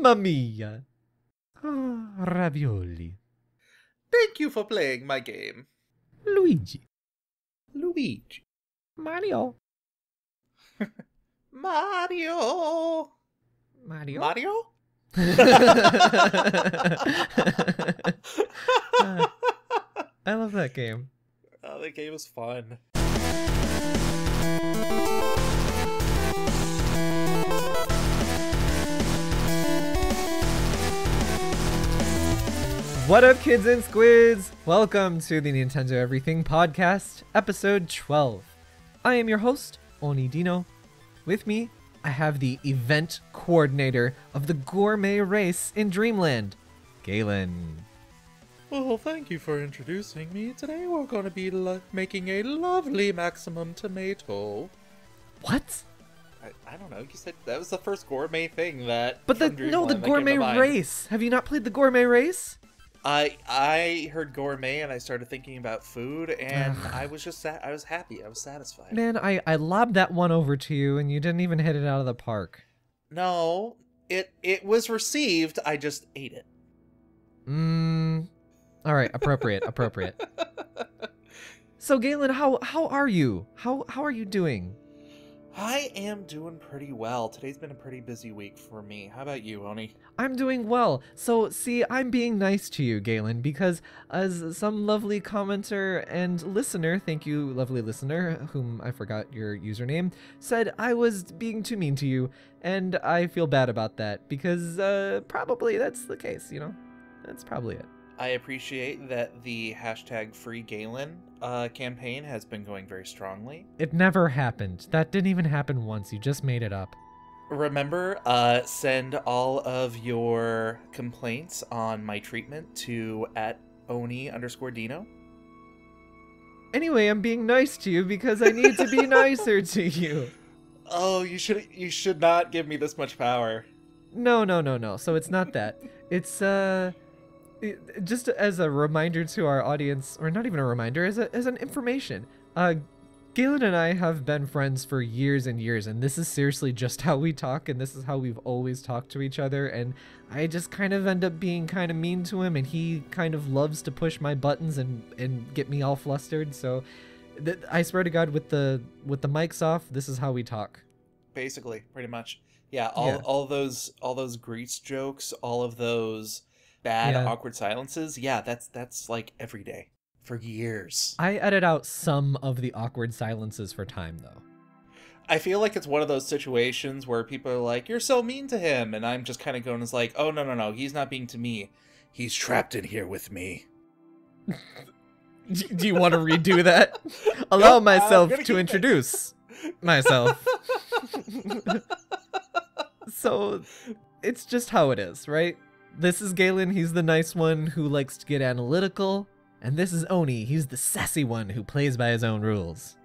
Mamma mia! Ah, ravioli. Thank you for playing my game. Luigi. Luigi. Mario. Mario. Mario? Mario? I love that game. Oh, that game was fun. What up, kids and squids? Welcome to the Nintendo Everything Podcast, episode 12. I am your host, Oni Dino. With me, I have the event coordinator of the gourmet race in Dreamland, Galen. Well, thank you for introducing me. Today we're going to be making a lovely maximum tomato. What? I don't know. You said that was the first gourmet thing that. But the gourmet race. Have you not played the gourmet race? I heard gourmet and I started thinking about food and I was just I was happy. I was satisfied. Man, I lobbed that one over to you and you didn't even hit it out of the park. No, it was received. I just ate it. All right, appropriate. So Galen, how are you? How are you doing? I am doing pretty well. Today's been a pretty busy week for me. How about you, Oni? I'm doing well. So, see, I'm being nice to you, Galen, because as some lovely commenter and listener, thank you, lovely listener, whom I forgot your username, said I was being too mean to you, and I feel bad about that, because probably that's the case, you know? That's probably it. I appreciate that the #FreeGalen campaign has been going very strongly. It never happened. That didn't even happen once. You just made it up. Remember, send all of your complaints on my treatment to @Oni_Dino. Anyway, I'm being nice to you because I need to be nicer to you. Oh, you should not give me this much power. No. So it's not that. It's just as a reminder to our audience, or not even a reminder, as an information. Galen and I have been friends for years and years, and this is seriously just how we talk, and this is how we've always talked to each other, and I just kind of end up being kind of mean to him, and he kind of loves to push my buttons and get me all flustered, so I swear to God, with the mics off, this is how we talk. Basically, pretty much. Yeah, all those grease jokes, all of those bad awkward silences. Yeah, that's like every day for years. I edit out some of the awkward silences for time though. I feel like it's one of those situations where people are like, "You're so mean to him," and I'm just kind of going as like, "Oh no, he's not being to me. He's trapped in here with me." Do you want to redo that? Allow myself to introduce myself. So it's just how it is, right? This is Galen, he's the nice one who likes to get analytical, and this is Oni, he's the sassy one who plays by his own rules.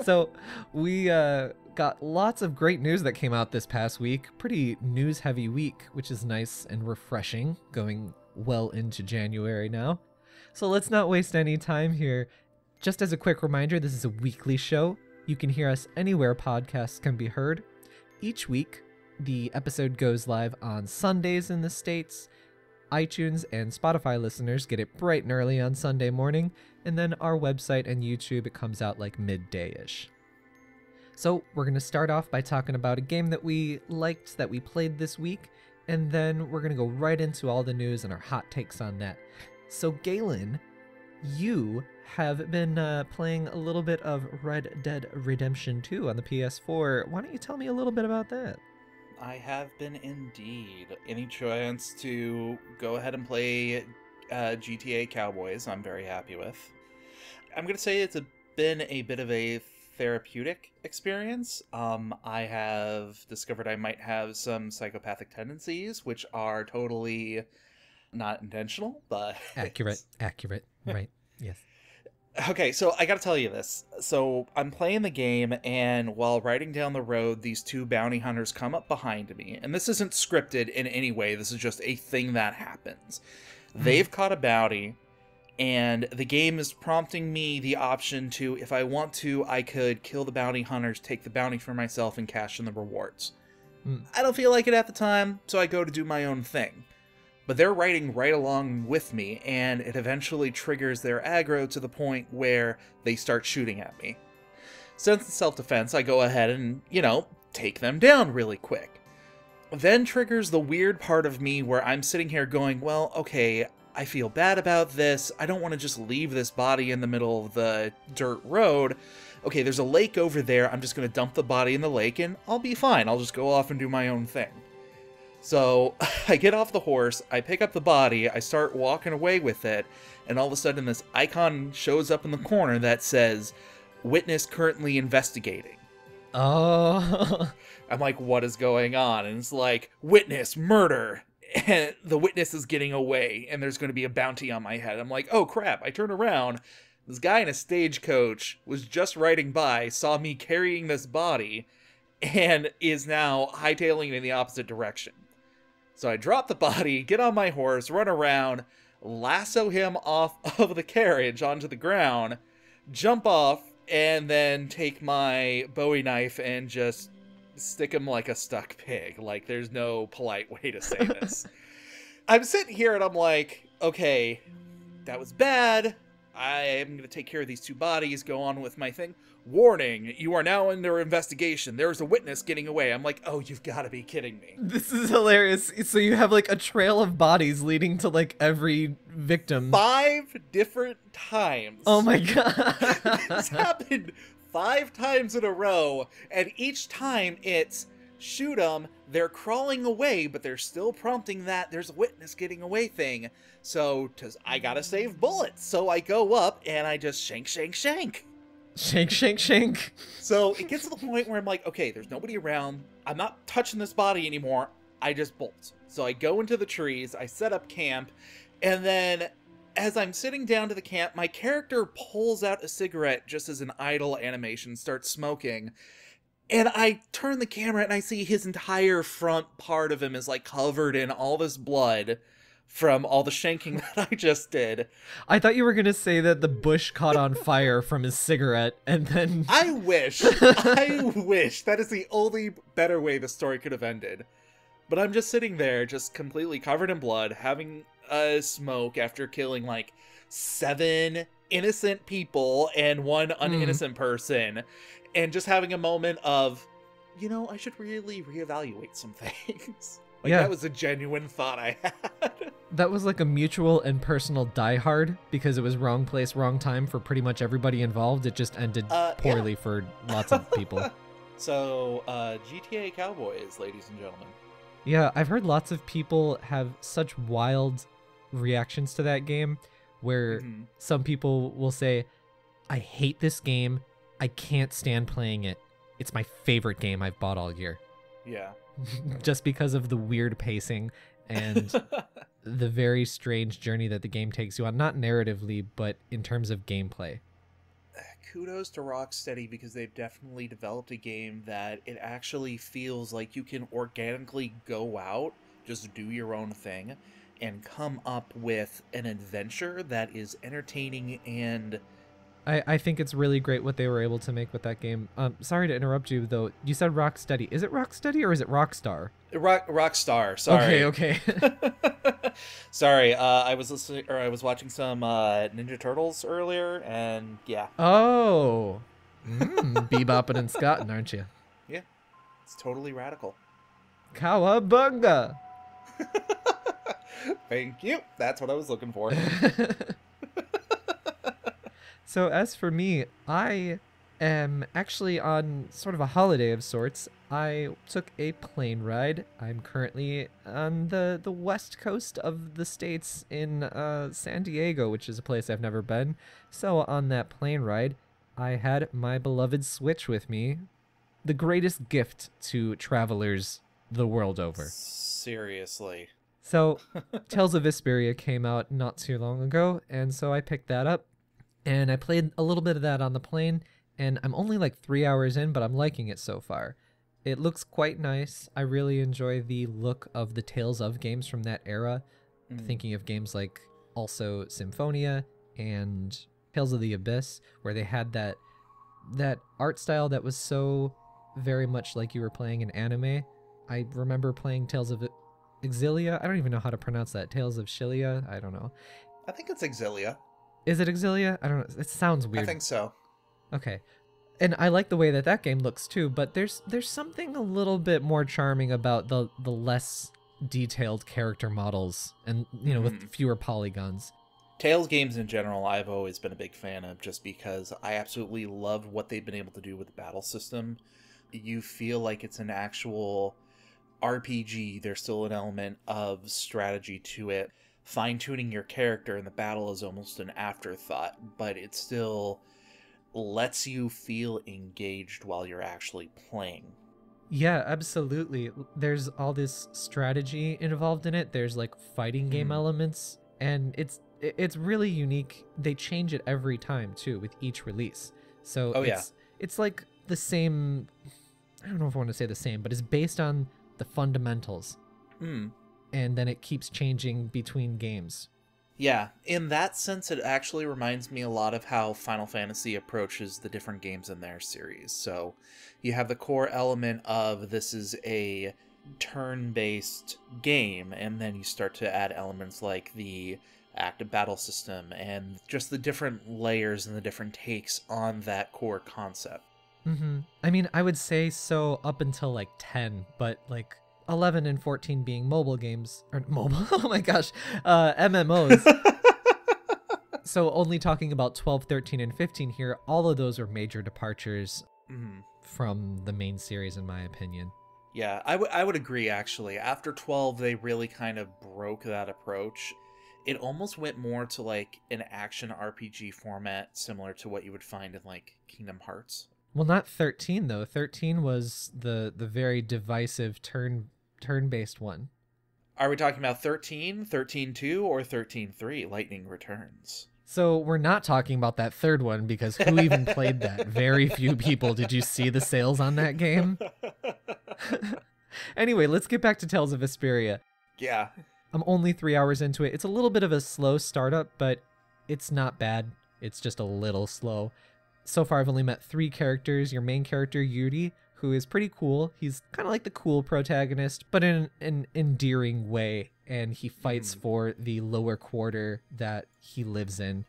So we got lots of great news that came out this past week, pretty news-heavy week, which is nice and refreshing, going well into January now. So let's not waste any time here. Just as a quick reminder, this is a weekly show. You can hear us anywhere podcasts can be heard. Each week, the episode goes live on Sundays in the States. iTunes and Spotify listeners get it bright and early on Sunday morning, and then our website and YouTube, it comes out like midday-ish. So we're going to start off by talking about a game that we liked, that we played this week, and then we're going to go right into all the news and our hot takes on that. So Galen, you have been playing a little bit of Red Dead Redemption 2 on the PS4. Why don't you tell me a little bit about that? I have been indeed. Any chance to go ahead and play GTA Cowboys, I'm very happy with. I'm going to say it's been a bit of a therapeutic experience. I have discovered I might have some psychopathic tendencies, which are totally not intentional, but... Accurate, right, yes. Okay, so I gotta tell you this. So I'm playing the game, and while riding down the road, these two bounty hunters come up behind me. And this isn't scripted in any way. This is just a thing that happens. They've caught a bounty, and the game is prompting me the option to, if I want to, I could kill the bounty hunters, take the bounty for myself, and cash in the rewards. I don't feel like it at the time, so I go to do my own thing. But they're riding right along with me, and it eventually triggers their aggro to the point where they start shooting at me. Since it's self-defense, I go ahead and, take them down really quick. Then triggers the weird part of me where I'm sitting here going, well, okay, I feel bad about this. I don't want to just leave this body in the middle of the dirt road. Okay, there's a lake over there. I'm just going to dump the body in the lake and I'll be fine. I'll just go off and do my own thing. So I get off the horse, I pick up the body, I start walking away with it, and all of a sudden this icon shows up in the corner that says, "Witness currently investigating." Oh. I'm like, what is going on? And it's like, witness, murder. And the witness is getting away, and there's going to be a bounty on my head. I'm like, oh crap, I turn around. This guy in a stagecoach was just riding by, saw me carrying this body, and is now hightailing in the opposite direction. So I drop the body, get on my horse, run around, lasso him off of the carriage onto the ground, jump off, and then take my Bowie knife and just stick him like a stuck pig. Like, there's no polite way to say this. I'm sitting here and I'm like, okay, that was bad. I am going to take care of these two bodies, go on with my thing. Warning, you are now under investigation. There's a witness getting away. I'm like, oh, you've got to be kidding me. This is hilarious. So you have like a trail of bodies leading to like every victim. 5 different times. Oh my god. This happened 5 times in a row, and each time it's shoot them, they're crawling away, but they're still prompting that there's a witness getting away thing. So I gotta save bullets. So I go up and I just shank. Shank, shank, shank. So it gets to the point where I'm like, okay, there's nobody around. I'm not touching this body anymore. I just bolt. So I go into the trees, I set up camp, and then as I'm sitting down to the camp, my character pulls out a cigarette just as an idle animation, starts smoking. And I turn the camera and I see his entire front part of him is like covered in all this blood from all the shanking that I just did. I thought you were going to say that the bush caught on fire from his cigarette and then... I wish. That is the only better way the story could have ended. But I'm just sitting there, just completely covered in blood, having a smoke after killing like 7 innocent people and 1 uninnocent person. And just having a moment of, I should really reevaluate some things. That was a genuine thought I had. That was like a mutual and personal diehard because it was wrong place, wrong time for pretty much everybody involved. It just ended poorly for lots of people. So, GTA Cowboys, ladies and gentlemen. Yeah, I've heard lots of people have such wild reactions to that game where some people will say, I hate this game. I can't stand playing it. It's my favorite game I've bought all year. Yeah. Just because of the weird pacing and the very strange journey that the game takes you on, not narratively, but in terms of gameplay. Kudos to Rocksteady because they've definitely developed a game that it actually feels like you can organically go out, just do your own thing, and come up with an adventure that is entertaining and... I think it's really great what they were able to make with that game. Sorry to interrupt you, though. You said Rocksteady. Is it Rocksteady or is it Rockstar? Rockstar. Sorry. Okay. Sorry. I was watching some Ninja Turtles earlier, and yeah. Oh. Bebopping and scotting, aren't you? Yeah. It's totally radical. Cowabunga. Thank you. That's what I was looking for. So as for me, I am actually on sort of a holiday of sorts. I took a plane ride. I'm currently on the west coast of the States in San Diego, which is a place I've never been. So on that plane ride, I had my beloved Switch with me. The greatest gift to travelers the world over. Seriously. So Tales of Vesperia came out not too long ago, and so I picked that up. And I played a little bit of that on the plane, and I'm only like 3 hours in, but I'm liking it so far. It looks quite nice. I really enjoy the look of the Tales of games from that era. Thinking of games like also Symphonia and Tales of the Abyss, where they had that art style that was so very much like you were playing an anime. I remember playing Tales of Exilia. I don't even know how to pronounce that. Tales of Shilia. I don't know. I think it's Exilia. Is it Exilia? I don't know. It sounds weird. I think so. Okay. And I like the way that that game looks too, but there's something a little bit more charming about the less detailed character models and, you know, with fewer polygons. Tales games in general, I've always been a big fan of, just because I absolutely love what they've been able to do with the battle system. You feel like it's an actual RPG. There's still an element of strategy to it. Fine-tuning your character in the battle is almost an afterthought, but it still lets you feel engaged while you're actually playing. Yeah, absolutely. There's all this strategy involved in it. There's like fighting game elements, and it's really unique. They change it every time too with each release. So it's like the same, I don't know if I want to say the same, but it's based on the fundamentals. And then it keeps changing between games. Yeah, in that sense, it actually reminds me a lot of how Final Fantasy approaches the different games in their series. So you have the core element of this is a turn-based game, and then you start to add elements like the active battle system and just the different layers and the different takes on that core concept. I mean, I would say so up until like 10, but like 11 and 14 being mobile games, or mobile, oh my gosh, MMOs. So only talking about 12, 13, and 15 here, all of those are major departures from the main series, in my opinion. Yeah, I would agree, actually. After 12, they really kind of broke that approach. It almost went more to like an action RPG format, similar to what you would find in like Kingdom Hearts. Well, not 13 though. 13 was the very divisive turn-based one. Are we talking about 13, 13.2, or 13.3, Lightning Returns? So we're not talking about that third one, because who even played that? Very few people. Did you see the sales on that game? Anyway, let's get back to Tales of Vesperia. Yeah. I'm only 3 hours into it. It's a little bit of a slow startup, but it's not bad. It's just a little slow. So far, I've only met 3 characters. Your main character, Yuri, who is pretty cool. He's kind of like the cool protagonist, but in an endearing way. And he fights for the lower quarter that he lives in.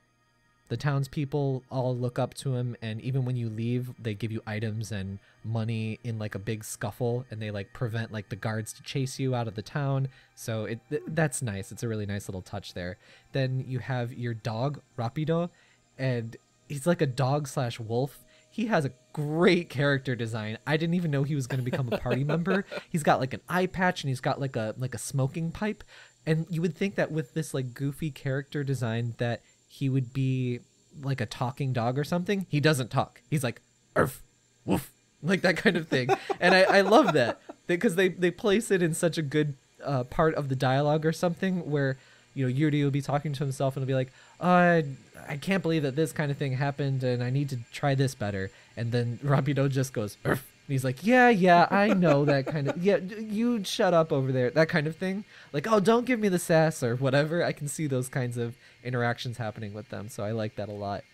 The townspeople all look up to him, and even when you leave, they give you items and money in like a big scuffle, and they like prevent like the guards to chase you out of the town. So that's nice. It's a really nice little touch there. Then you have your dog, Rapido, and he's like a dog / wolf. He has a great character design. I didn't even know he was going to become a party member. He's got like an eye patch, and he's got like a smoking pipe. And you would think that with this like goofy character design that he would be like a talking dog or something. He doesn't talk. He's like, "Arf, woof," like that kind of thing. And I love that because they place it in such a good part of the dialogue or something where, you know, Yuri will be talking to himself and he'll be like, I can't believe that this kind of thing happened and I need to try this better. And then Rapido just goes, "Arf." And he's like, yeah, I know that kind of, yeah, you shut up over there, that kind of thing. Like, oh, don't give me the sass or whatever. I can see those kinds of interactions happening with them, so I like that a lot.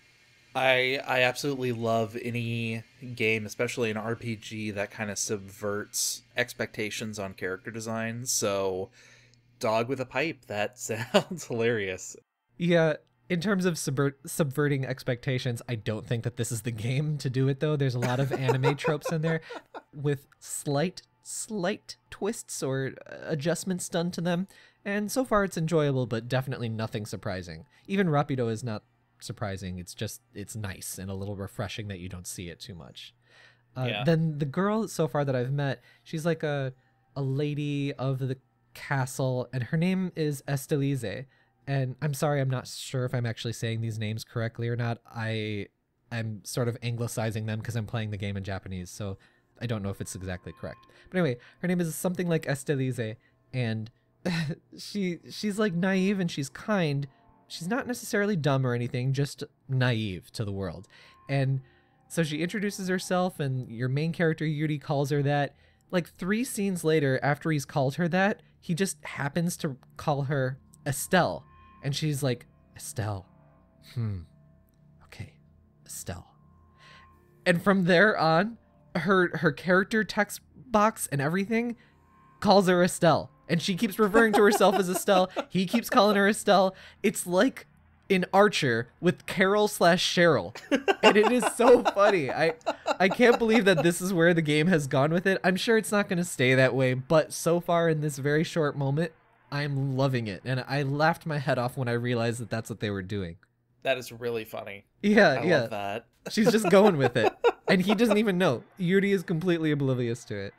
I absolutely love any game, especially an RPG, that kind of subverts expectations on character design. So, dog with a pipe, that sounds hilarious. Yeah. In terms of subverting expectations, I don't think that this is the game to do it, though. There's a lot of anime tropes in there with slight twists or adjustments done to them. And so far it's enjoyable, but definitely nothing surprising. Even Rapido is not surprising. It's nice and a little refreshing that you don't see it too much. Then the girl so far that I've met, she's like a lady of the castle, and her name is Estelise. And I'm sorry, I'm not sure if I'm actually saying these names correctly or not. I'm sort of anglicizing them because I'm playing the game in Japanese, so I don't know if it's exactly correct. But anyway, her name is something like Estelise, and she's like naive and she's kind. She's not necessarily dumb or anything, just naive to the world. And so she introduces herself, and your main character, Yuri, calls her that. Like 3 scenes later, after he's called her that, he just happens to call her Estelle. And she's like, Estelle. Okay, Estelle. And from there on, her character text box and everything calls her Estelle. And she keeps referring to herself as Estelle. He keeps calling her Estelle. It's like in Archer with Carol/Cheryl. And it is so funny. I can't believe that this is where the game has gone with it. I'm sure it's not going to stay that way, but so far in this very short moment, I'm loving it. And I laughed my head off when I realized that that's what they were doing. That is really funny. Yeah, I yeah. love that. She's just going with it. And he doesn't even know. Yuri is completely oblivious to it.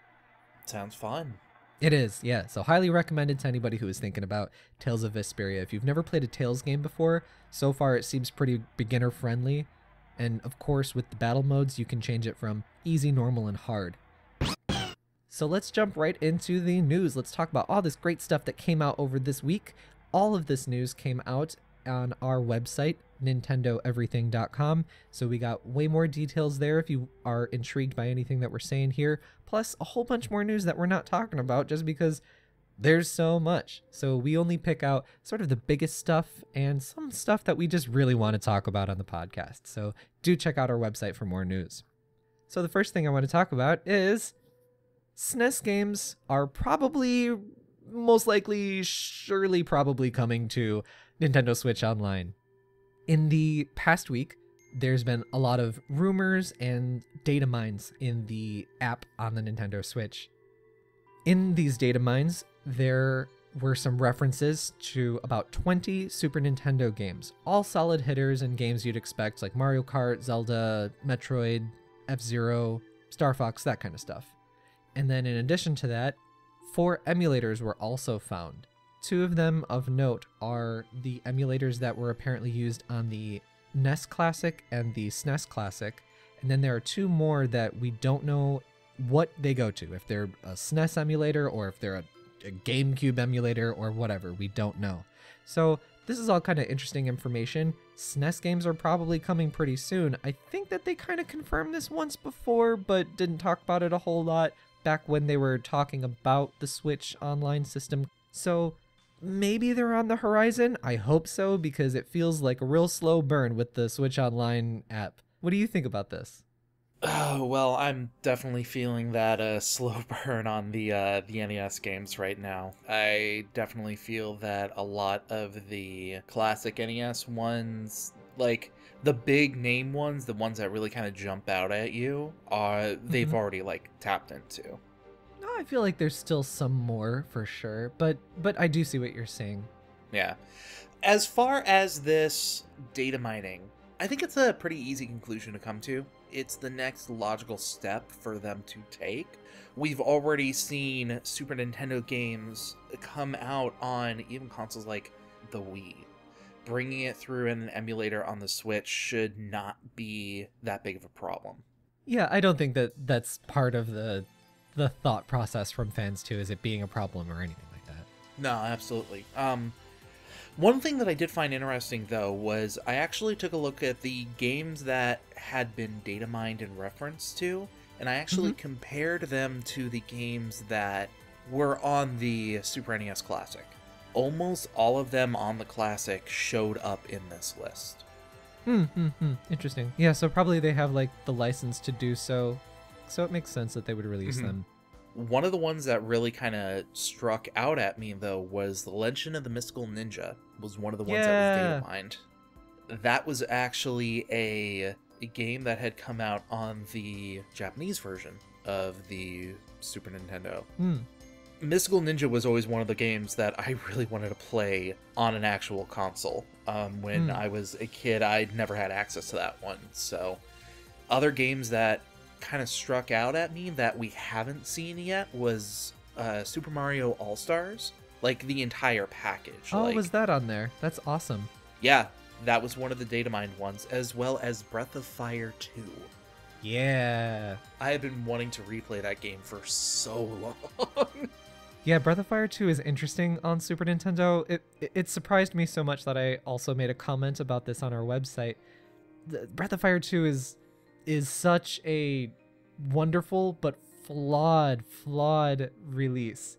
Sounds fun. It is, yeah. So highly recommended to anybody who is thinking about Tales of Vesperia. If you've never played a Tales game before, so far it seems pretty beginner friendly. And of course, with the battle modes, you can change it from easy, normal, and hard. So let's jump right into the news. Let's talk about all this great stuff that came out over this week. All of this news came out on our website, nintendoeverything.com. So we got way more details there if you are intrigued by anything that we're saying here, plus a whole bunch more news that we're not talking about just because there's so much. So we only pick out sort of the biggest stuff and some stuff that we just really want to talk about on the podcast. So do check out our website for more news. So the first thing I want to talk about is SNES games are probably, most likely, surely probably coming to Nintendo Switch Online. In the past week, there's been a lot of rumors and data mines in the app on the Nintendo Switch. In these data mines, there were some references to about 20 Super Nintendo games, all solid hitters and games you'd expect, like Mario Kart, Zelda, Metroid, F-Zero, Star Fox, that kind of stuff. And then in addition to that, 4 emulators were also found. 2 of them of note are the emulators that were apparently used on the NES Classic and the SNES Classic. And then there are 2 more that we don't know what they go to. If they're a SNES emulator or if they're a GameCube emulator or whatever, we don't know. So this is all kind of interesting information. SNES games are probably coming pretty soon. I think that they kind of confirmed this once before, but didn't talk about it a whole lot back when they were talking about the Switch Online system. So maybe they're on the horizon. I hope so, because it feels like a real slow burn with the Switch Online app. What do you think about this? Oh, well, I'm definitely feeling that slow burn on the NES games right now. I definitely feel that a lot of the classic NES ones, like the big name ones, the ones that really kind of jump out at you, they've already like tapped into. I feel like there's still some more for sure, but I do see what you're saying. Yeah. As far as this data mining, I think it's a pretty easy conclusion to come to. It's the next logical step for them to take. We've already seen Super Nintendo games come out on even consoles like the Wii. Bringing it through an emulator on the Switch should not be that big of a problem. Yeah, I don't think that that's part of the thought process from fans too, is it being a problem or anything like that. No, absolutely. One thing that I did find interesting, though, was I actually took a look at the games that had been data mined in reference to, and I actually compared them to the games that were on the Super NES Classic. Almost all of them on the Classic showed up in this list. Interesting. Yeah, so probably they have like the license to do so it makes sense that they would release them. One of the ones that really kind of struck out at me, though, was The Legend of the Mystical Ninja. Was one of the ones that was data mined. That was actually a game that had come out on the Japanese version of the Super Nintendo. Mystical Ninja was always one of the games that I really wanted to play on an actual console. When I was a kid, I'd never had access to that one. So other games that kind of struck out at me that we haven't seen yet was Super Mario All-Stars, like the entire package. Oh, was that on there? That's awesome. Yeah, that was one of the data mined ones, as well as Breath of Fire 2. Yeah. I have been wanting to replay that game for so long. Yeah, Breath of Fire 2 is interesting on Super Nintendo. It surprised me so much that I also made a comment about this on our website. Breath of Fire 2 is such a wonderful but flawed release.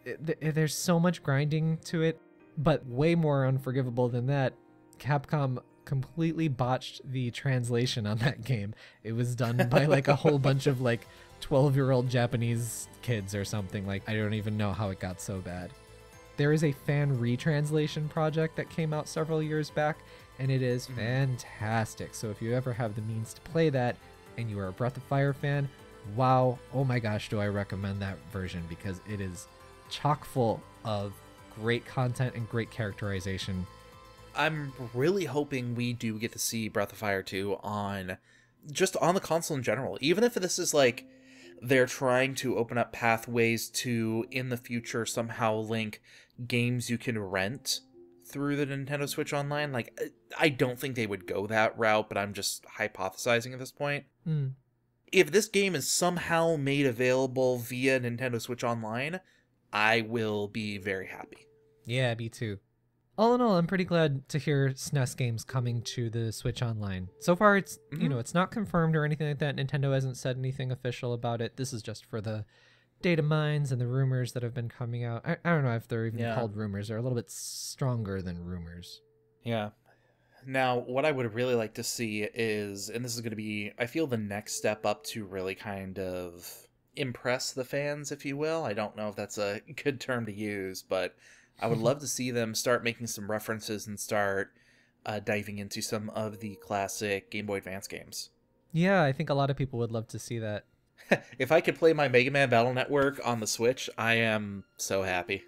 There's so much grinding to it, but way more unforgivable than that. Capcom completely botched the translation on that game. It was done by like a whole bunch of like 12-year-old Japanese kids or something. Like, I don't even know how it got so bad. There is a fan retranslation project that came out several years back, and it is fantastic. So if you ever have the means to play that and you are a Breath of Fire fan, wow, oh my gosh, do I recommend that version, because it is chock full of great content and great characterization. I'm really hoping we do get to see Breath of Fire 2 just on the console in general. Even if this is like they're trying to open up pathways to, in the future, somehow link games you can rent through the Nintendo Switch Online. Like, I don't think they would go that route, but I'm just hypothesizing at this point. If this game is somehow made available via Nintendo Switch Online, I will be very happy. Yeah, me too. All in all, I'm pretty glad to hear SNES games coming to the Switch Online. So far, it's it's not confirmed or anything like that. Nintendo hasn't said anything official about it. This is just for the data mines and the rumors that have been coming out. I don't know if they're even called rumors. They're a little bit stronger than rumors. Yeah. Now, what I would really like to see is, and this is going to be, I feel, the next step up to really kind of impress the fans, if you will. I don't know if that's a good term to use, but I would love to see them start making some references and start diving into some of the classic Game Boy Advance games. Yeah, I think a lot of people would love to see that. If I could play my Mega Man Battle Network on the Switch, I am so happy.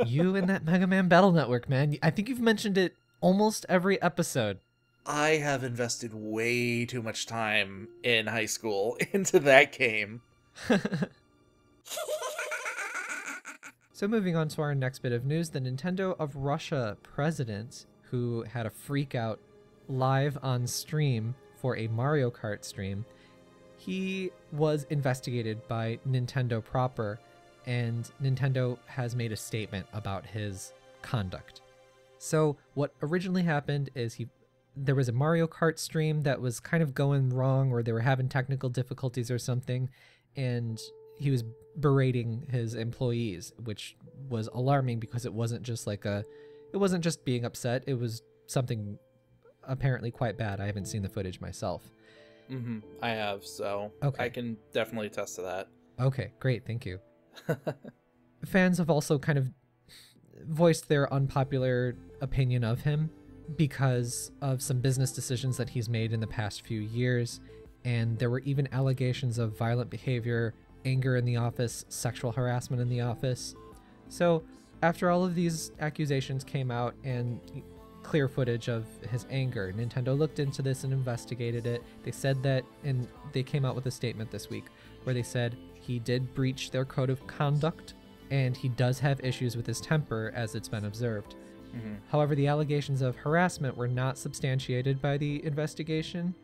You and that Mega Man Battle Network, man. I think you've mentioned it almost every episode. I have invested way too much time in high school into that game. So moving on to our next bit of news, the Nintendo of Russia president, who had a freak out live on stream for a Mario Kart stream, he was investigated by Nintendo proper, and Nintendo has made a statement about his conduct. So what originally happened is there was a Mario Kart stream that was kind of going wrong, or they were having technical difficulties or something, and he was berating his employees, which was alarming because it wasn't just being upset. It was something apparently quite bad. I haven't seen the footage myself. I have, so okay. I can definitely attest to that. Okay, great, thank you. Fans have also kind of voiced their unpopular opinion of him because of some business decisions that he's made in the past few years, and there were even allegations of violent behavior, anger in the office, sexual harassment in the office. So after all of these accusations came out and clear footage of his anger, Nintendo looked into this and investigated it. They said that, and they came out with a statement this week where they said he did breach their code of conduct and he does have issues with his temper, as it's been observed. However, the allegations of harassment were not substantiated by the investigation.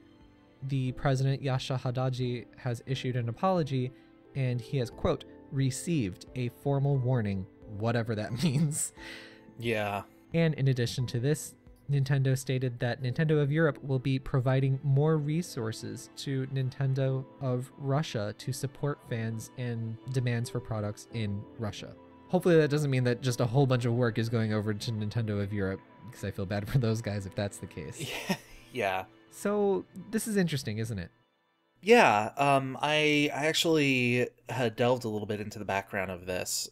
The president, Yasha Hadaji, has issued an apology, and he has, quote, received a formal warning, whatever that means. Yeah. And in addition to this, Nintendo stated that Nintendo of Europe will be providing more resources to Nintendo of Russia to support fans and demands for products in Russia. Hopefully that doesn't mean that just a whole bunch of work is going over to Nintendo of Europe, because I feel bad for those guys if that's the case. Yeah. So this is interesting, isn't it? Yeah, I actually had delved a little bit into the background of this.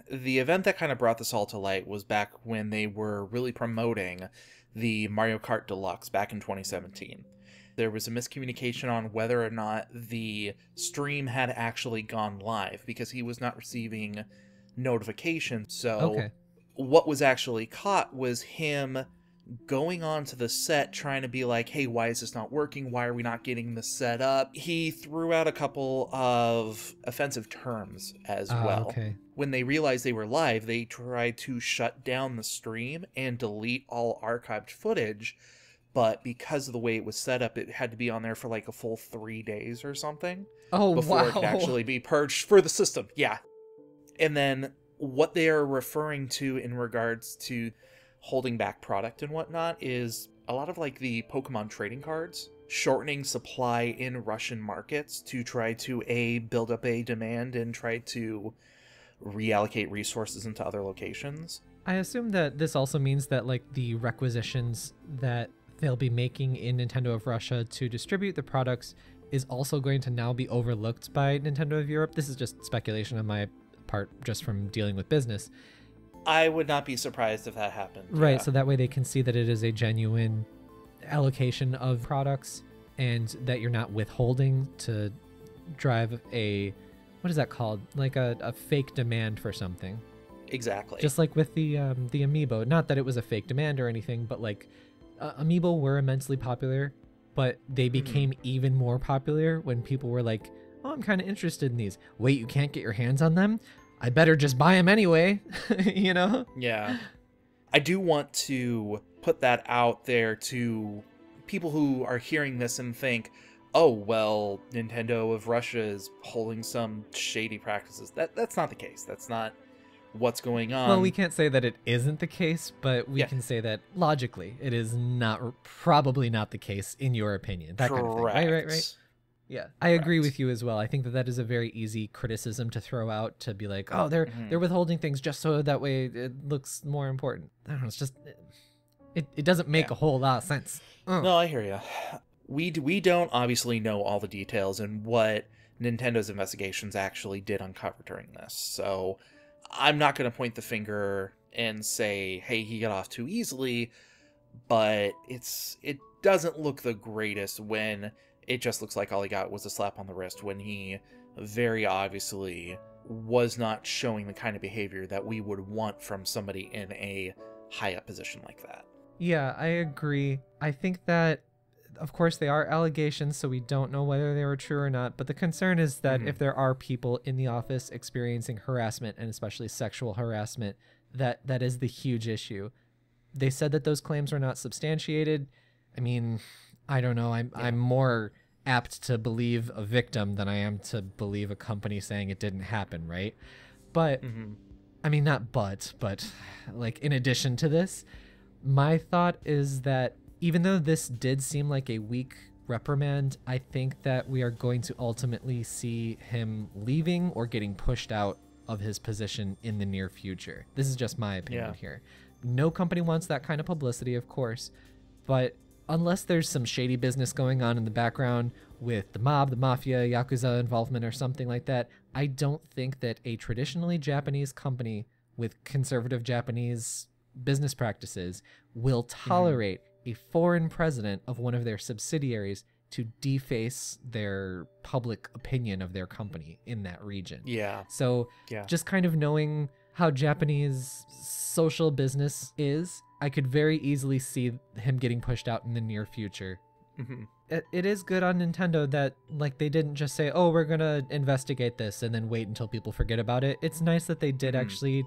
The event that kind of brought this all to light was back when they were really promoting the Mario Kart Deluxe back in 2017. There was a miscommunication on whether or not the stream had actually gone live because he was not receiving notifications. So what was actually caught was him going on to the set trying to be like, hey, why is this not working? Why are we not getting this set up? He threw out a couple of offensive terms as well. When they realized they were live, they tried to shut down the stream and delete all archived footage, but because of the way it was set up, it had to be on there for like a full 3 days or something before it could actually be purged for the system. Yeah. And then what they are referring to in regards to holding back product and whatnot is a lot of like the Pokemon trading cards shortening supply in Russian markets to try to build up a demand and try to reallocate resources into other locations. I assume that this also means that like the requisitions that they'll be making in Nintendo of Russia to distribute the products is also going to now be overlooked by Nintendo of Europe. This is just speculation on my part, just from dealing with business. I would not be surprised if that happened. Right, yeah. so that way they can see that it is a genuine allocation of products and that you're not withholding to drive a, what is that called? Like a fake demand for something. Exactly. Just like with the Amiibo. Not that it was a fake demand or anything, but like Amiibo were immensely popular, but they became even more popular when people were like, oh, I'm kind of interested in these. Wait, you can't get your hands on them? I better just buy them anyway, you know? Yeah. I do want to put that out there to people who are hearing this and think, oh, well, Nintendo of Russia is holding some shady practices. That's not the case. That's not what's going on. Well, we can't say that it isn't the case, but we can say that logically it is probably not the case in your opinion. That kind of thing. Right. Yeah, I agree with you as well. I think that is a very easy criticism to throw out, to be like, oh, they're withholding things just so that way it looks more important. I don't know. It's just it doesn't make a whole lot of sense. No, I hear you. We don't obviously know all the details and what Nintendo's investigations actually did uncover during this. So I'm not going to point the finger and say, hey, he got off too easily, but it doesn't look the greatest when it just looks like all he got was a slap on the wrist, when he very obviously was not showing the kind of behavior that we would want from somebody in a high up position like that. Yeah, I agree. I think that, of course, they are allegations, so we don't know whether they were true or not. But the concern is that if there are people in the office experiencing harassment, and especially sexual harassment, that is the huge issue. They said that those claims were not substantiated. I mean, I don't know. I'm more apt to believe a victim than I am to believe a company saying it didn't happen, right? But, I mean, not but, like, in addition to this, my thought is that even though this did seem like a weak reprimand, I think that we are going to ultimately see him leaving or getting pushed out of his position in the near future. This is just my opinion here. No company wants that kind of publicity, of course, but unless there's some shady business going on in the background with the mob, the mafia, Yakuza involvement or something like that, I don't think that a traditionally Japanese company with conservative Japanese business practices will tolerate a foreign president of one of their subsidiaries to deface their public opinion of their company in that region. Yeah. So just kind of knowing how Japanese social business is, I could very easily see him getting pushed out in the near future. It is good on Nintendo that, like, they didn't just say, oh, we're gonna investigate this and then wait until people forget about it. It's nice that they did actually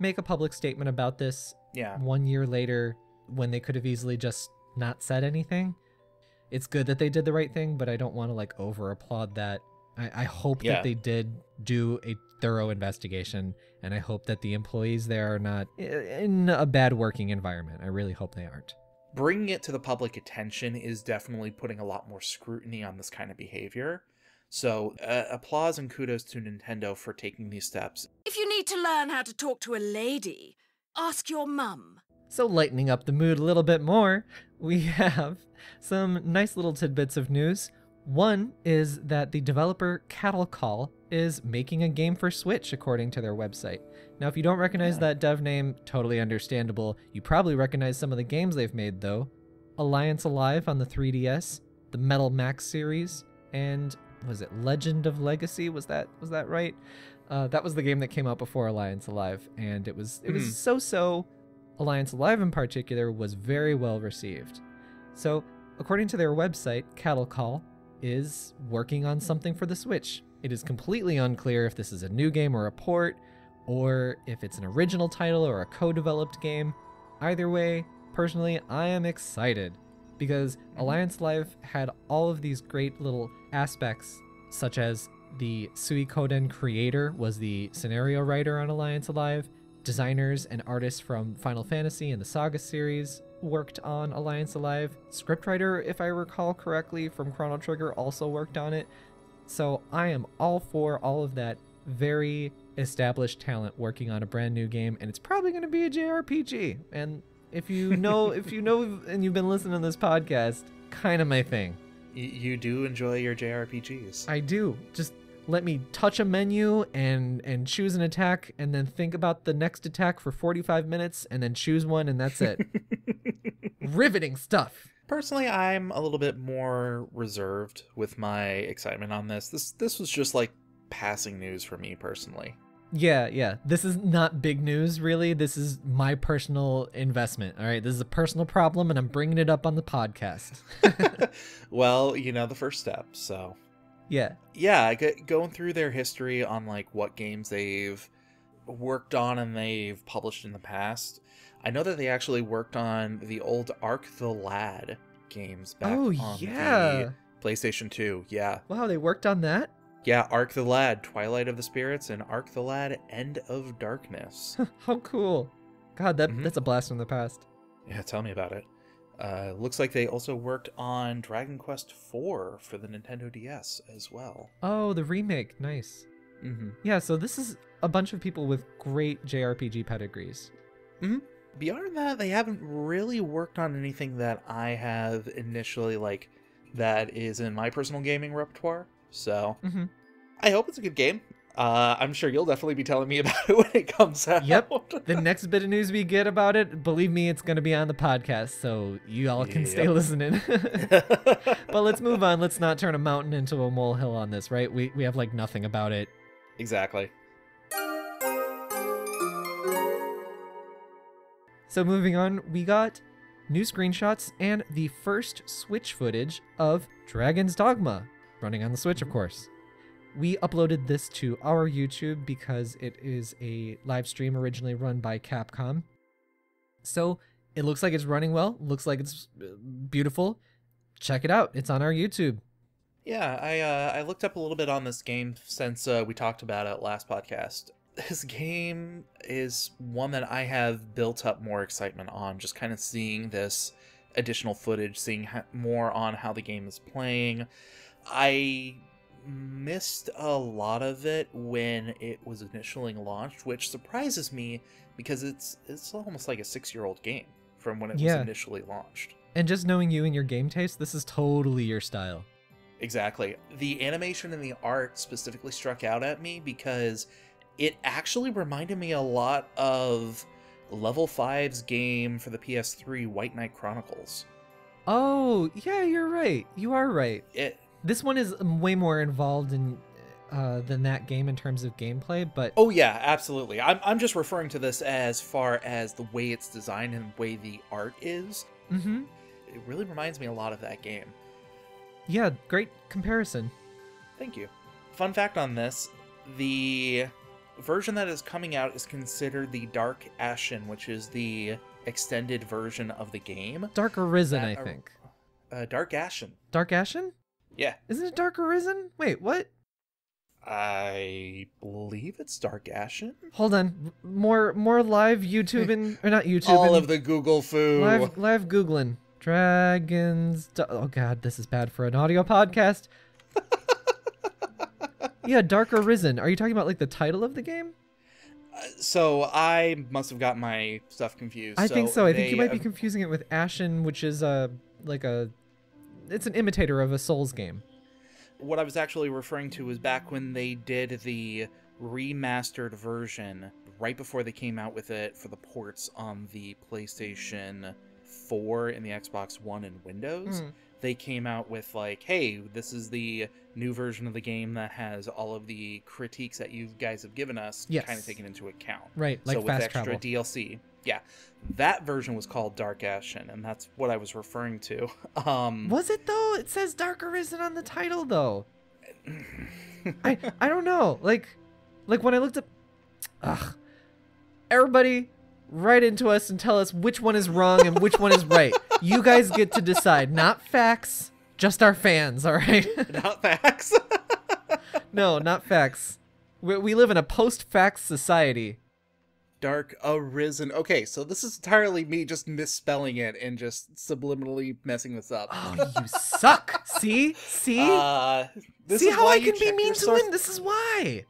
make a public statement about this 1 year later when they could have easily just not said anything. It's good that they did the right thing, but I don't want to, like, over applaud that. I hope that they did do a thorough investigation, and I hope that the employees there are not in a bad working environment. I really hope they aren't. Bringing it to the public attention is definitely putting a lot more scrutiny on this kind of behavior. So applause and kudos to Nintendo for taking these steps. If you need to learn how to talk to a lady, ask your mum. So lightening up the mood a little bit more, we have some nice little tidbits of news. One is that the developer Cattle Call is making a game for Switch, according to their website. Now, if you don't recognize that dev name, totally understandable. You probably recognize some of the games they've made, though. Alliance Alive on the 3DS, the Metal Max series, and was it Legend of Legacy? Was that right? That was the game that came out before Alliance Alive, and it was so-so. Alliance Alive in particular was very well received. So, according to their website, Cattle Call is working on something for the Switch. It is completely unclear if this is a new game or a port, or if it's an original title or a co-developed game. Either way, personally, I am excited, because Alliance Live had all of these great little aspects, such as the Suikoden creator was the scenario writer on Alliance Alive, designers and artists from Final Fantasy and the Saga series worked on Alliance Alive, scriptwriter, if I recall correctly, from Chrono Trigger also worked on it. So I am all for all of that very established talent working on a brand new game, and it's probably going to be a JRPG. And if you know, and you've been listening to this podcast, kind of my thing. You do enjoy your JRPGs. I do. Just let me touch a menu and choose an attack, and then think about the next attack for 45 minutes, and then choose one, and that's it. Riveting stuff. Personally, I'm a little bit more reserved with my excitement on this. This was just like passing news for me personally. Yeah. This is not big news, really. This is my personal investment, all right? This is a personal problem, and I'm bringing it up on the podcast. Well, the first step, so... Yeah, going through their history on, like, what games they've worked on and they've published in the past. I know that they actually worked on the old Ark the Lad games back on the PlayStation 2, yeah. Wow, they worked on that? Yeah, Ark the Lad, Twilight of the Spirits, and Ark the Lad, End of Darkness. How cool. God, that's a blast from the past. Yeah, tell me about it. Looks like they also worked on Dragon Quest IV for the Nintendo DS as well. Oh, the remake. Nice. Mm-hmm. Yeah, so this is a bunch of people with great JRPG pedigrees. Mm-hmm. Beyond that, they haven't really worked on anything that I have initially, like, that is in my personal gaming repertoire. So, I hope it's a good game. I'm sure you'll definitely be telling me about it when it comes out. Yep. The next bit of news we get about it, believe me, it's going to be on the podcast, so you all can stay listening. But let's move on. Let's not turn a mountain into a molehill on this, right? We have, like, nothing about it. Exactly. So moving on, we got new screenshots and the first Switch footage of Dragon's Dogma, running on the Switch, of course. We uploaded this to our YouTube because it is a live stream originally run by Capcom. So it looks like it's running well, looks like it's beautiful. Check it out. It's on our YouTube. Yeah, I looked up a little bit on this game since we talked about it last podcast. This game is one that I have built up more excitement on, just kind of seeing this additional footage, seeing more on how the game is playing. I missed a lot of it when it was initially launched, which surprises me because it's almost like a 6-year-old game from when it was initially launched. And just knowing you and your game taste, this is totally your style. Exactly. The animation and the art specifically struck out at me because it actually reminded me a lot of Level 5's game for the PS3, White Knight Chronicles. Oh, yeah, you're right. You are right. This one is way more involved in than that game in terms of gameplay, but... Oh, yeah, absolutely. I'm just referring to this as far as the way it's designed and the way the art is. Mm-hmm. It really reminds me a lot of that game. Yeah, great comparison. Thank you. Fun fact on this, the version that is coming out is considered the Dark Ashen, which is the extended version of the game. Dark Arisen, I think. Dark Ashen. Dark Ashen? Yeah. Isn't it Dark Arisen? Wait, what? I believe it's Dark Ashen. Hold on. More live YouTubing, or not YouTubing. All of the Google foo. Live Googling. Oh god, this is bad for an audio podcast. Yeah, Dark Arisen. Are you talking about like the title of the game? So I must have got my stuff confused. I think so. I think you might be confusing it with Ashen, which is it's an imitator of a Souls game. What I was actually referring to was back when they did the remastered version, right before they came out with it for the ports on the PlayStation 4 and the Xbox One and Windows. They came out with like, hey, this is the new version of the game that has all of the critiques that you guys have given us kind of taken into account. Right, like so with fast extra travel. DLC. Yeah, that version was called Dark Ashen, and that's what I was referring to. Was it though? It says Dark Arisen on the title though. I don't know. Like when I looked up, everybody write into us and tell us which one is wrong and which one is right. You guys get to decide, not facts, just our fans. All right. Not facts. No, not facts. We live in a post-facts society. Dark Arisen. Okay, so this is entirely me just misspelling it and just subliminally messing this up. Oh, you suck. See? See how I can be mean to him? This is why.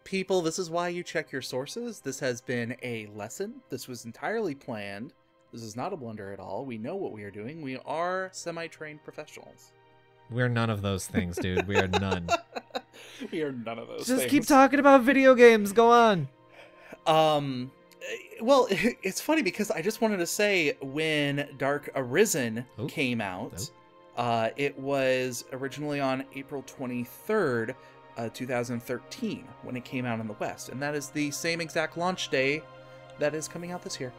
People, this is why you check your sources. This has been a lesson. This was entirely planned. This is not a blunder at all. We know what we are doing. We are semi-trained professionals. We're none of those things, dude. We are none. We are none of those Just things. keep talking about video games. Go on. Well, it's funny because I just wanted to say when Dark Arisen came out, it was originally on April 23rd, 2013 when it came out in the West. And that is the same exact launch day that is coming out this year.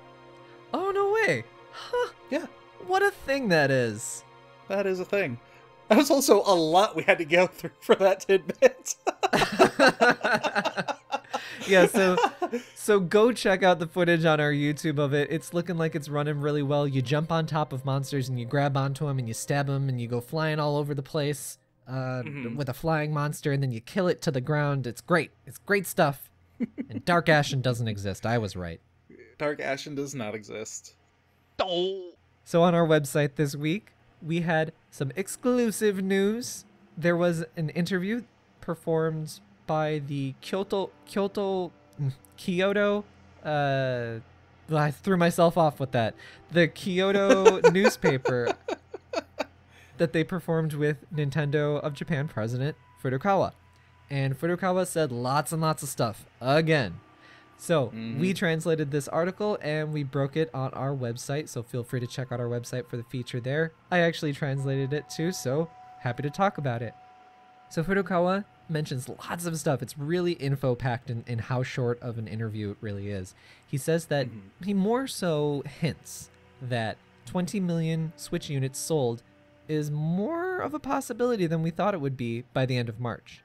Oh, no way. Huh. Yeah. What a thing that is. That is a thing. That was also a lot we had to go through for that tidbit. Yeah, so go check out the footage on our YouTube of it. It's looking like it's running really well. You jump on top of monsters and you grab onto them and you stab them and you go flying all over the place with a flying monster, and then you kill it to the ground. It's great. It's great stuff. And Dark Ashen doesn't exist. I was right. Dark Ashen does not exist. So on our website this week, we had some exclusive news. There was an interview performed by the Kyoto, I threw myself off with that. The Kyoto newspaper that they performed with Nintendo of Japan president Furukawa. And Furukawa said lots and lots of stuff again. So we translated this article and we broke it on our website. So feel free to check out our website for the feature there. I actually translated it too, so happy to talk about it. So Furukawa mentions lots of stuff. It's really info-packed in how short of an interview it really is. He says that he more so hints that 20 million Switch units sold is more of a possibility than we thought it would be by the end of March.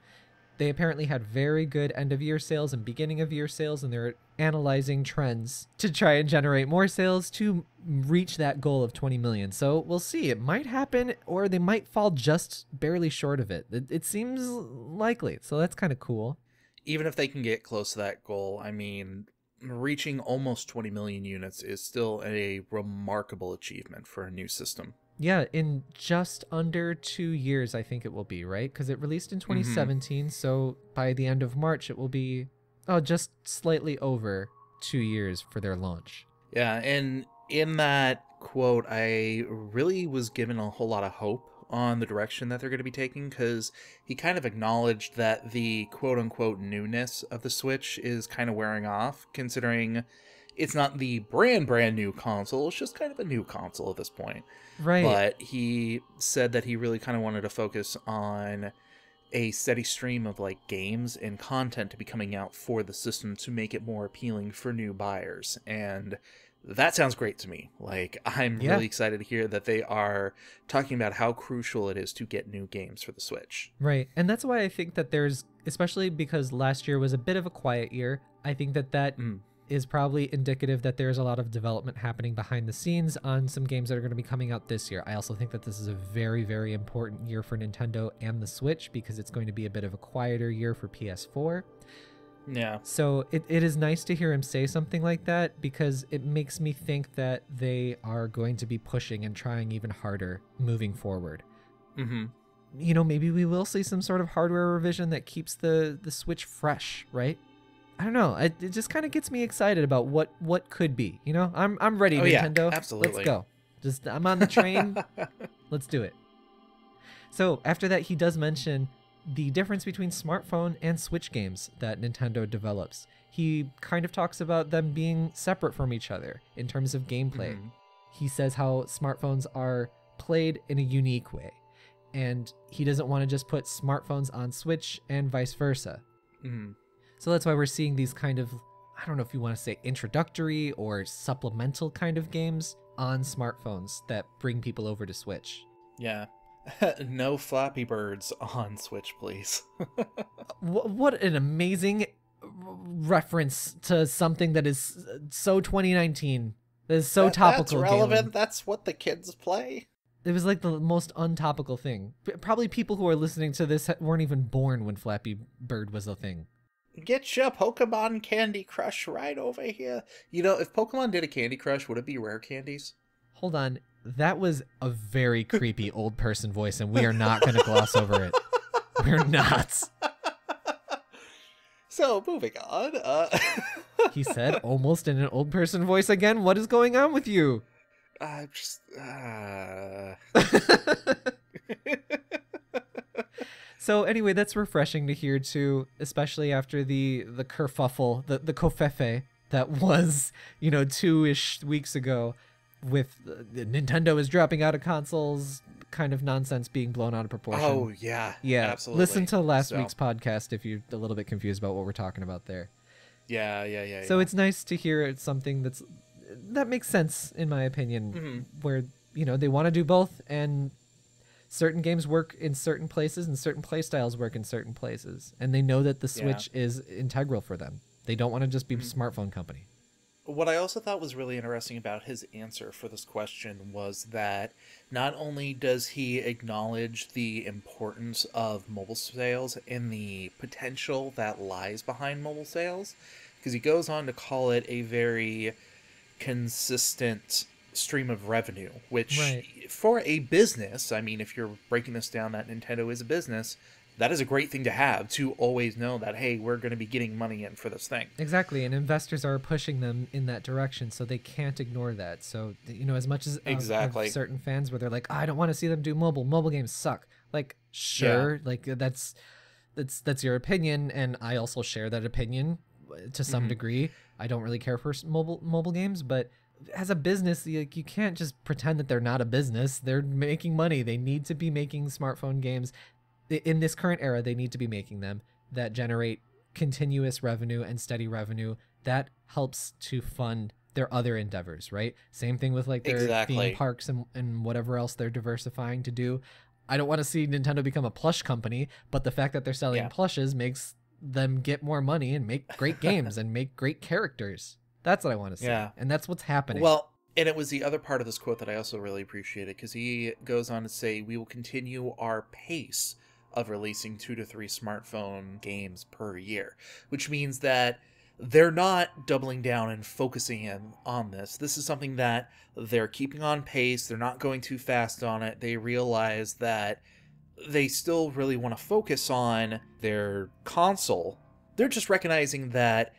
They apparently had very good end-of-year sales and beginning-of-year sales, and they're analyzing trends to try and generate more sales to reach that goal of 20 million. So we'll see. It might happen, or they might fall just barely short of it. It seems likely, so that's kind of cool. Even if they can get close to that goal, I mean, reaching almost 20 million units is still a remarkable achievement for a new system. Yeah, in just under 2 years, I think it will be, right? Because it released in 2017, so by the end of March, it will be just slightly over 2 years for their launch. Yeah, and in that quote, I really was given a whole lot of hope on the direction that they're going to be taking, because he kind of acknowledged that the quote-unquote newness of the Switch is kind of wearing off, considering it's not the brand new console, it's just kind of a new console at this point. Right. But he said that he really kind of wanted to focus on a steady stream of like games and content to be coming out for the system to make it more appealing for new buyers. And that sounds great to me. Like, I'm really excited to hear that they are talking about how crucial it is to get new games for the Switch. Right. And that's why I think that there's, especially because last year was a bit of a quiet year, I think that is probably indicative that there's a lot of development happening behind the scenes on some games that are going to be coming out this year. I also think that this is a very, very important year for Nintendo and the Switch, because it's going to be a bit of a quieter year for PS4. Yeah. So it is nice to hear him say something like that, because it makes me think that they are going to be pushing and trying even harder moving forward. You know, maybe we will see some sort of hardware revision that keeps the Switch fresh, right? I don't know. It just kind of gets me excited about what could be. You know, I'm ready, Nintendo. Yeah, absolutely. Let's go. I'm on the train. Let's do it. So after that, he does mention the difference between smartphone and Switch games that Nintendo develops. He kind of talks about them being separate from each other in terms of gameplay. He says how smartphones are played in a unique way, and he doesn't want to just put smartphones on Switch and vice versa. So that's why we're seeing these kind of, I don't know if you want to say introductory or supplemental kind of games on smartphones that bring people over to Switch. Yeah. No Flappy Birds on Switch, please. What an amazing reference to something that is so 2019. That is so topical. That's relevant. Galen. That's what the kids play. It was like the most untopical thing. Probably people who are listening to this weren't even born when Flappy Bird was a thing. Get your Pokemon Candy Crush right over here. You know, if Pokemon did a Candy Crush, would it be Rare Candies? Hold on. That was a very creepy old person voice, and we are not going to gloss over it. We're not. So, moving on. He said, almost in an old person voice again. What is going on with you? So anyway, that's refreshing to hear too, especially after the kerfuffle, the kofefe that was, 2-ish weeks ago with Nintendo is dropping out of consoles kind of nonsense being blown out of proportion. Oh, yeah. Yeah. Absolutely. Listen to last week's podcast if you're a little bit confused about what we're talking about there. Yeah. So it's nice to hear it's something that makes sense, in my opinion, where, they want to do both, and certain games work in certain places and certain play styles work in certain places. And they know that the Switch is integral for them. They don't want to just be a smartphone company. What I also thought was really interesting about his answer for this question was that not only does he acknowledge the importance of mobile sales and the potential that lies behind mobile sales, because he goes on to call it a very consistent stream of revenue, which for a business, I mean, if you're breaking this down, that Nintendo is a business, that is a great thing to have, to always know that, hey, we're going to be getting money in for this thing. Exactly, and investors are pushing them in that direction, so they can't ignore that. So, as much as of certain fans where they're like, I don't want to see them do mobile games suck. Like, sure, like that's your opinion, and I also share that opinion to some degree. I don't really care for mobile games, but as a business, you can't just pretend that they're not a business. They're making money. They need to be making smartphone games. In this current era, they need to be making them that generate continuous revenue and steady revenue that helps to fund their other endeavors, right? Same thing with like their theme parks and whatever else they're diversifying to do. I don't want to see Nintendo become a plush company, but the fact that they're selling plushes makes them get more money and make great games and make great characters. That's what I want to see. Yeah. And that's what's happening. Well, and it was the other part of this quote that I also really appreciated, because he goes on to say, we will continue our pace of releasing 2 to 3 smartphone games per year, which means that they're not doubling down and focusing in on this. This is something that they're keeping on pace. They're not going too fast on it. They realize that they still really want to focus on their console. They're just recognizing that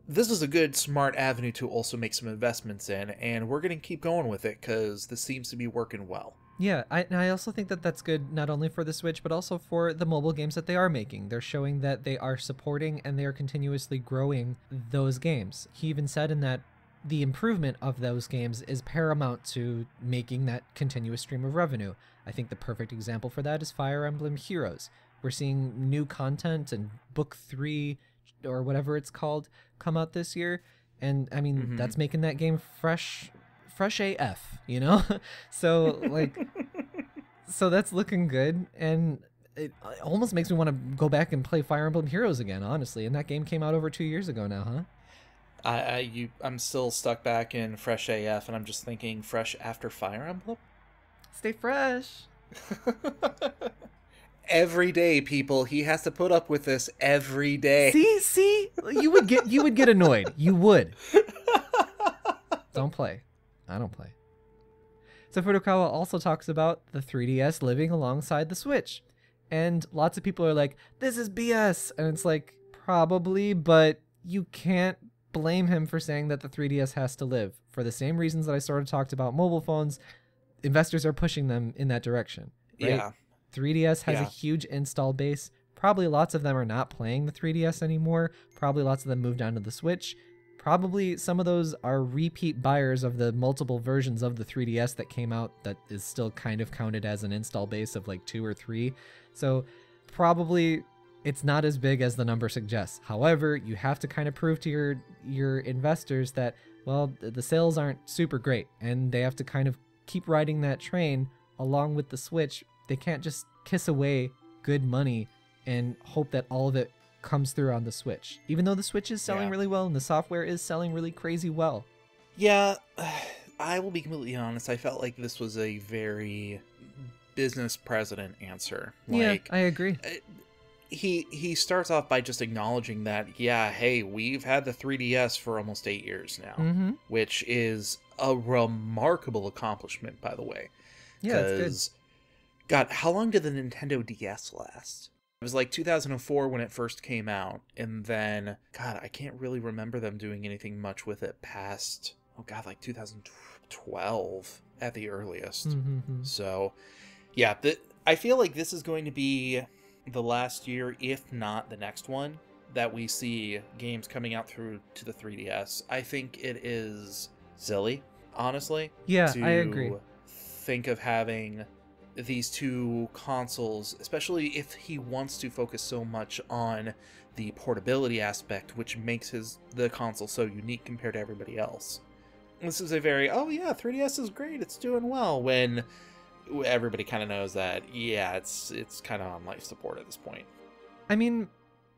this is a good, smart avenue to also make some investments in, and we're going to keep going with it because this seems to be working well. Yeah, I also think that that's good not only for the Switch, but also for the mobile games that they are making. They're showing that they are supporting and they are continuously growing those games. He even said in that the improvement of those games is paramount to making that continuous stream of revenue. I think the perfect example for that is Fire Emblem Heroes. We're seeing new content and Book 3, or whatever it's called, come out this year. And, I mean, that's making that game fresh AF, so like so that's looking good, and it almost makes me want to go back and play Fire Emblem Heroes again, honestly. And that game came out over 2 years ago now, huh? I'm still stuck back in fresh AF, and I'm just thinking, fresh after Fire Emblem? Stay fresh. Every day, people, he has to put up with this every day. See, you would get annoyed. You would. Don't play. I don't play. So Furukawa also talks about the 3DS living alongside the Switch. And lots of people are like, this is BS. And it's like, probably, but you can't blame him for saying that the 3DS has to live. For the same reasons that I sort of talked about mobile phones, investors are pushing them in that direction. Right? Yeah. 3DS has a huge install base. Probably lots of them are not playing the 3DS anymore. Probably lots of them moved on to the Switch. Probably some of those are repeat buyers of the multiple versions of the 3DS that came out that is still kind of counted as an install base of like 2 or 3. So probably it's not as big as the number suggests. However, you have to kind of prove to your investors that, well, the sales aren't super great, and they have to kind of keep riding that train along with the Switch. They can't just kiss away good money and hope that all of it comes through on the Switch, even though the Switch is selling really well and the software is selling really crazy well. Yeah, I will be completely honest. I felt like this was a very business president answer. Like, yeah, I agree. He starts off by just acknowledging that, hey, we've had the 3DS for almost 8 years now, which is a remarkable accomplishment, by the way. Yeah, it's good. God, how long did the Nintendo DS last? It was like 2004 when it first came out, and then, God, I can't really remember them doing anything much with it past, like 2012 at the earliest. So, yeah, I feel like this is going to be the last year, if not the next one, that we see games coming out through to the 3DS. I think it is silly, honestly. Yeah, to I agree. think of having these two consoles, especially if he wants to focus so much on the portability aspect, which makes the console so unique compared to everybody else. This is a very, oh yeah, 3DS is great, it's doing well, when everybody kind of knows that, yeah, it's kind of on life support at this point. I mean,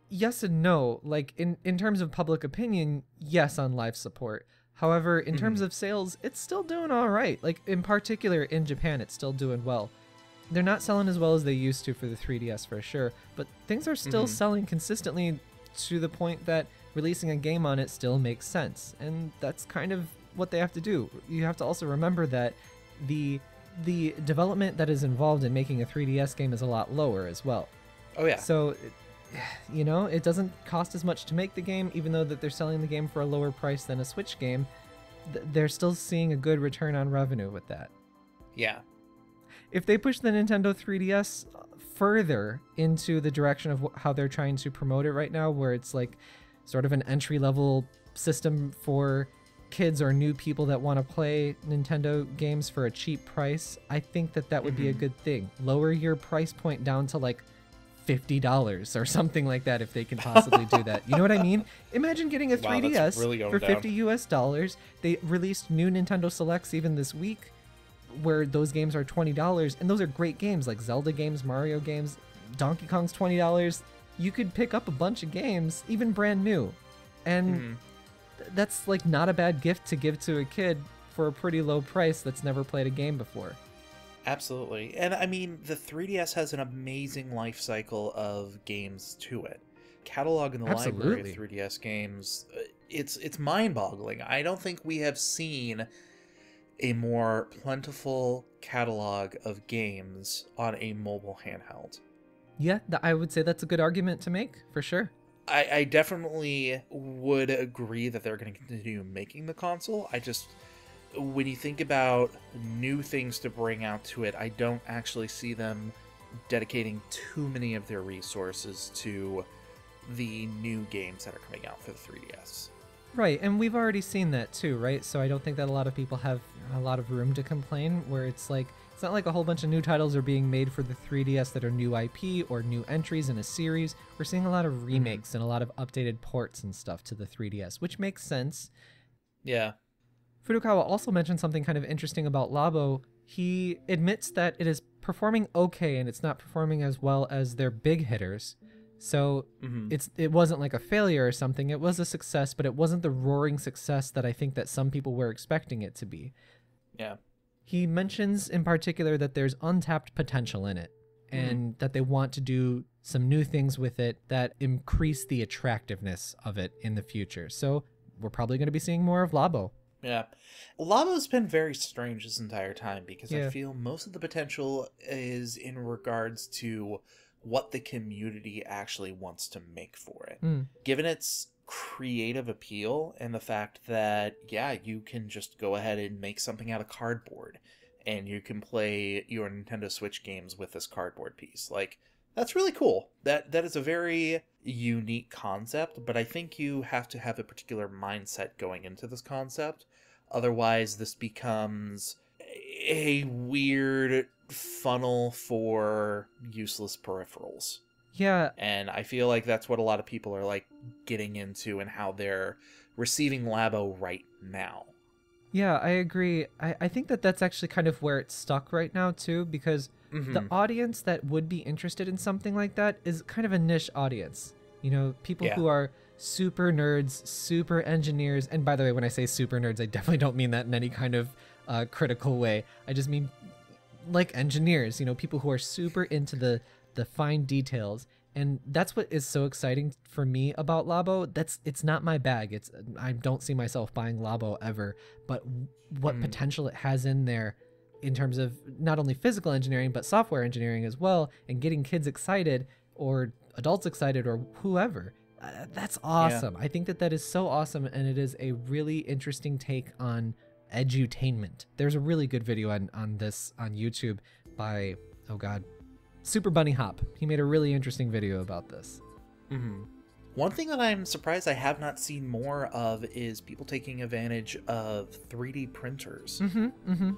yes and no. Like, in terms of public opinion, yes, on life support. However, in terms of sales, it's still doing all right. Like, in particular, in Japan, it's still doing well. They're not selling as well as they used to for the 3DS for sure, but things are still selling consistently to the point that releasing a game on it still makes sense. And that's kind of what they have to do. You have to also remember that the development that is involved in making a 3DS game is a lot lower as well. Oh yeah. So, you know, it doesn't cost as much to make the game, even though that they're selling the game for a lower price than a Switch game. They're still seeing a good return on revenue with that. Yeah. If they push the Nintendo 3DS further into the direction of how they're trying to promote it right now, where it's like sort of an entry-level system for kids or new people that want to play Nintendo games for a cheap price, I think that would be a good thing. Lower your price point down to like $50 or something like that if they can possibly do that. You know what I mean? Imagine getting a 3DS really for $50 US. They released new Nintendo Selects even this week where those games are $20, and those are great games like Zelda games, Mario games. Donkey Kong's $20. You could pick up a bunch of games, even brand new. And that's like not a bad gift to give to a kid for a pretty low price that's never played a game before. Absolutely. And I mean, the 3DS has an amazing life cycle of games to it. Catalog in the library of 3DS games, it's mind-boggling. I don't think we have seen a more plentiful catalog of games on a mobile handheld. Yeah, I would say that's a good argument to make, for sure. I definitely would agree that they're going to continue making the console. When you think about new things to bring out to it, I don't actually see them dedicating too many of their resources to the new games that are coming out for the 3DS. Right, and we've already seen that too, right? So I don't think that a lot of people have a lot of room to complain, where it's like, it's not like a whole bunch of new titles are being made for the 3DS that are new IP or new entries in a series. We're seeing a lot of remakes and a lot of updated ports and stuff to the 3DS, which makes sense. Yeah. Furukawa also mentioned something kind of interesting about Labo. He admits that it is performing okay and it's not performing as well as their big hitters. So it wasn't like a failure or something. It was a success, but it wasn't the roaring success that I think that some people were expecting it to be. Yeah. He mentions in particular that there's untapped potential in it and that they want to do some new things with it that increase the attractiveness of it in the future. So we're probably going to be seeing more of Labo. Yeah. Labo's been very strange this entire time because I feel most of the potential is in regards to what the community actually wants to make for it. Given its creative appeal and the fact that, yeah, you can just go ahead and make something out of cardboard and you can play your Nintendo Switch games with this cardboard piece. Like, that's really cool. That is a very unique concept, but I think you have to have a particular mindset going into this concept. Otherwise, this becomes a weird funnel for useless peripherals. Yeah. And I feel like that's what a lot of people are like getting into and how they're receiving Labo right now. Yeah, I agree. I think that that's actually kind of where it's stuck right now too, because the audience that would be interested in something like that is kind of a niche audience. You know, people who are super nerds, super engineers. And by the way, when I say super nerds, I definitely don't mean that in any kind of critical way. I just mean like engineers, you know, people who are super into the fine details. And that's what is so exciting for me about Labo. It's not my bag. I don't see myself buying Labo ever, but what potential it has in there in terms of not only physical engineering, but software engineering as well, and getting kids excited or adults excited or whoever. That's awesome. Yeah. I think that is so awesome, and it is a really interesting take on edutainment. There's a really good video on this on YouTube by, oh god, Super Bunny Hop. He made a really interesting video about this. Mm-hmm. One thing that I'm surprised I have not seen more of is people taking advantage of 3D printers. Mm-hmm, mm-hmm.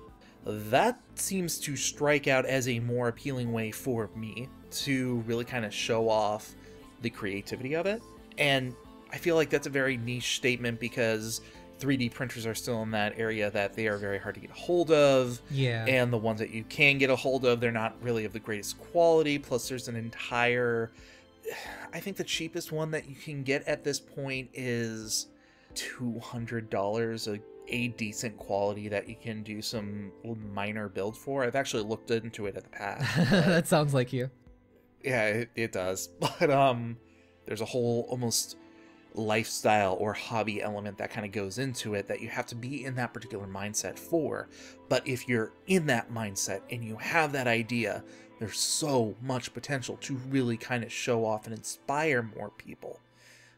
That seems to strike out as a more appealing way for me to really kind of show off the creativity of it. And I feel like that's a very niche statement because 3D printers are still in that area that they are very hard to get a hold of. Yeah. And the ones that you can get a hold of, they're not really of the greatest quality. Plus, there's an entire... I think the cheapest one that you can get at this point is $200, a decent quality that you can do some minor build for. I've actually looked into it at the past. That sounds like you. Yeah, it does. But there's a whole almost lifestyle or hobby element that kind of goes into it that you have to be in that particular mindset for. But if you're in that mindset and you have that idea, there's so much potential to really kind of show off and inspire more people.